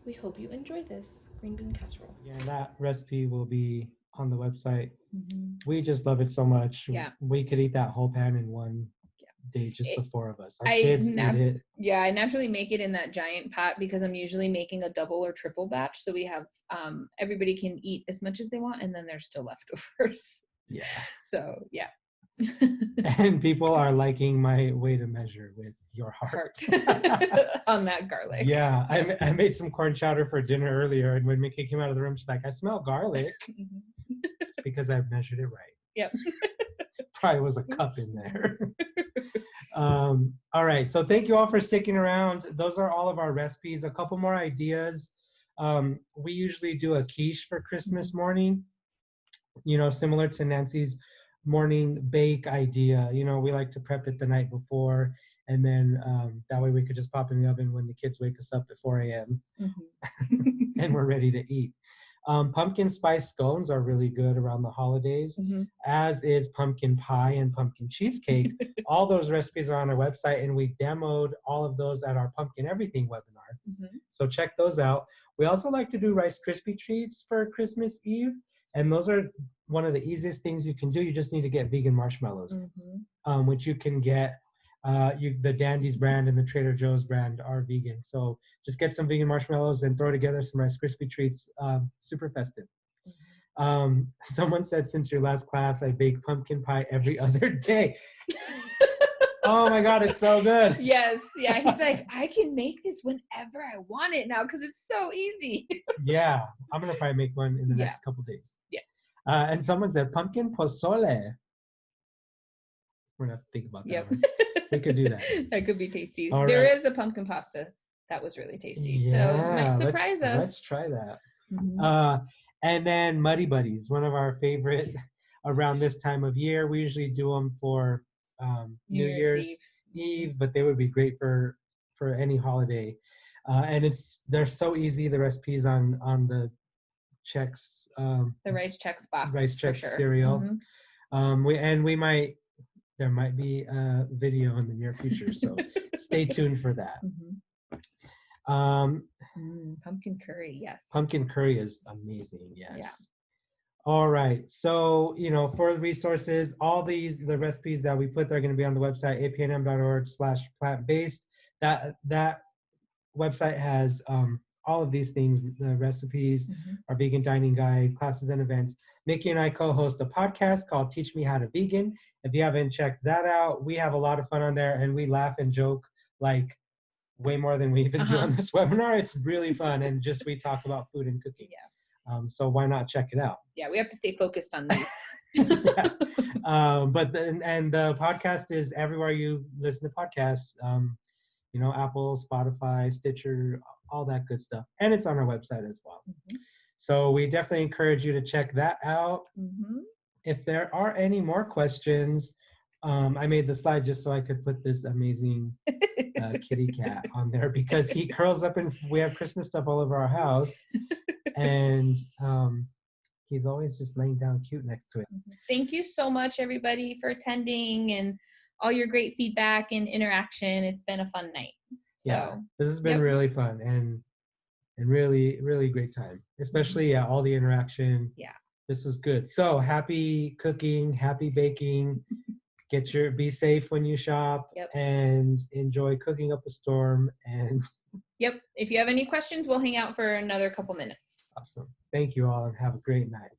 we hope you enjoy this green bean casserole. Yeah, and that recipe will be on the website. Mm-hmm. We just love it so much. Yeah. We could eat that whole pan in one day, just the four of us. Our I kids eat it. Yeah, I naturally make it in that giant pot because I'm usually making a double or triple batch. So we have, everybody can eat as much as they want and then there's still leftovers. Yeah. So yeah. And people are liking my way to measure with your heart. On that garlic. Yeah, I made some corn chowder for dinner earlier, and when Mickey came out of the room, she's like, "I smell garlic." Mhm. It's because I measured it right. Yep. Probably was a cup in there. All right, so thank you all for sticking around. Those are all of our recipes. A couple more ideas. We usually do a quiche for Christmas morning, similar to Nancy's morning bake idea. We like to prep it the night before, and then that way we could just pop in the oven when the kids wake us up at 4 a.m. and we're ready to eat. Pumpkin spice scones are really good around the holidays, as is pumpkin pie and pumpkin cheesecake. All those recipes are on our website, and we demoed all of those at our Pumpkin Everything webinar. So check those out. We also like to do Rice Krispie treats for Christmas Eve, and those are one of the easiest things you can do. You just need to get vegan marshmallows, which you can get. The Dandy's brand and the Trader Joe's brand are vegan. So just get some vegan marshmallows and throw together some Rice Krispie treats. Super festive. Someone said, since your last class, I bake pumpkin pie every other day. Oh my God, it's so good. Yes. Yeah. He's like, I can make this whenever I want it now because it's so easy. Yeah, I'm going to probably make one in the next couple days. Yeah. And someone said pumpkin posole. We're going to have to think about that one. We could do that. That could be tasty. All There right. is a pumpkin pasta that was really tasty. Yeah, So it might surprise us. Let's try that. And then Muddy Buddies, one of our favorite around this time of year. We usually do them for New Year's Eve, but they would be great for any holiday. And they're so easy. The recipes on the Chex. The Rice Chex box. Rice Chex sure. cereal. There might be a video in the near future, so stay tuned for that. Pumpkin curry, yes. Pumpkin curry is amazing, yes. Yeah. All right, so for the resources, all the recipes that we put, they're going to be on the website apnm.org/plant-based. That website has all of these things, the recipes, our vegan dining guide, classes and events. Mickey and I co-host a podcast called Teach Me How to Vegan. If you haven't checked that out, we have a lot of fun on there, and we laugh and joke like way more than we even do on this webinar. It's really fun, and just we talk about food and cooking. Yeah. So why not check it out? Yeah, we have to stay focused on these. Yeah. But the podcast is everywhere you listen to podcasts. Apple, Spotify, Stitcher, all that good stuff. And it's on our website as well. So we definitely encourage you to check that out. If there are any more questions, I made the slide just so I could put this amazing kitty cat on there because he curls up and we have Christmas stuff all over our house. And he's always just laying down cute next to it. Thank you so much, everybody, for attending and all your great feedback and interaction. It's been a fun night. Yeah, this has been really fun and really, really great time, especially all the interaction. Yeah. This is good. So happy cooking, happy baking. Be safe when you shop and enjoy cooking up a storm. And if you have any questions, we'll hang out for another couple minutes. Awesome. Thank you all and have a great night.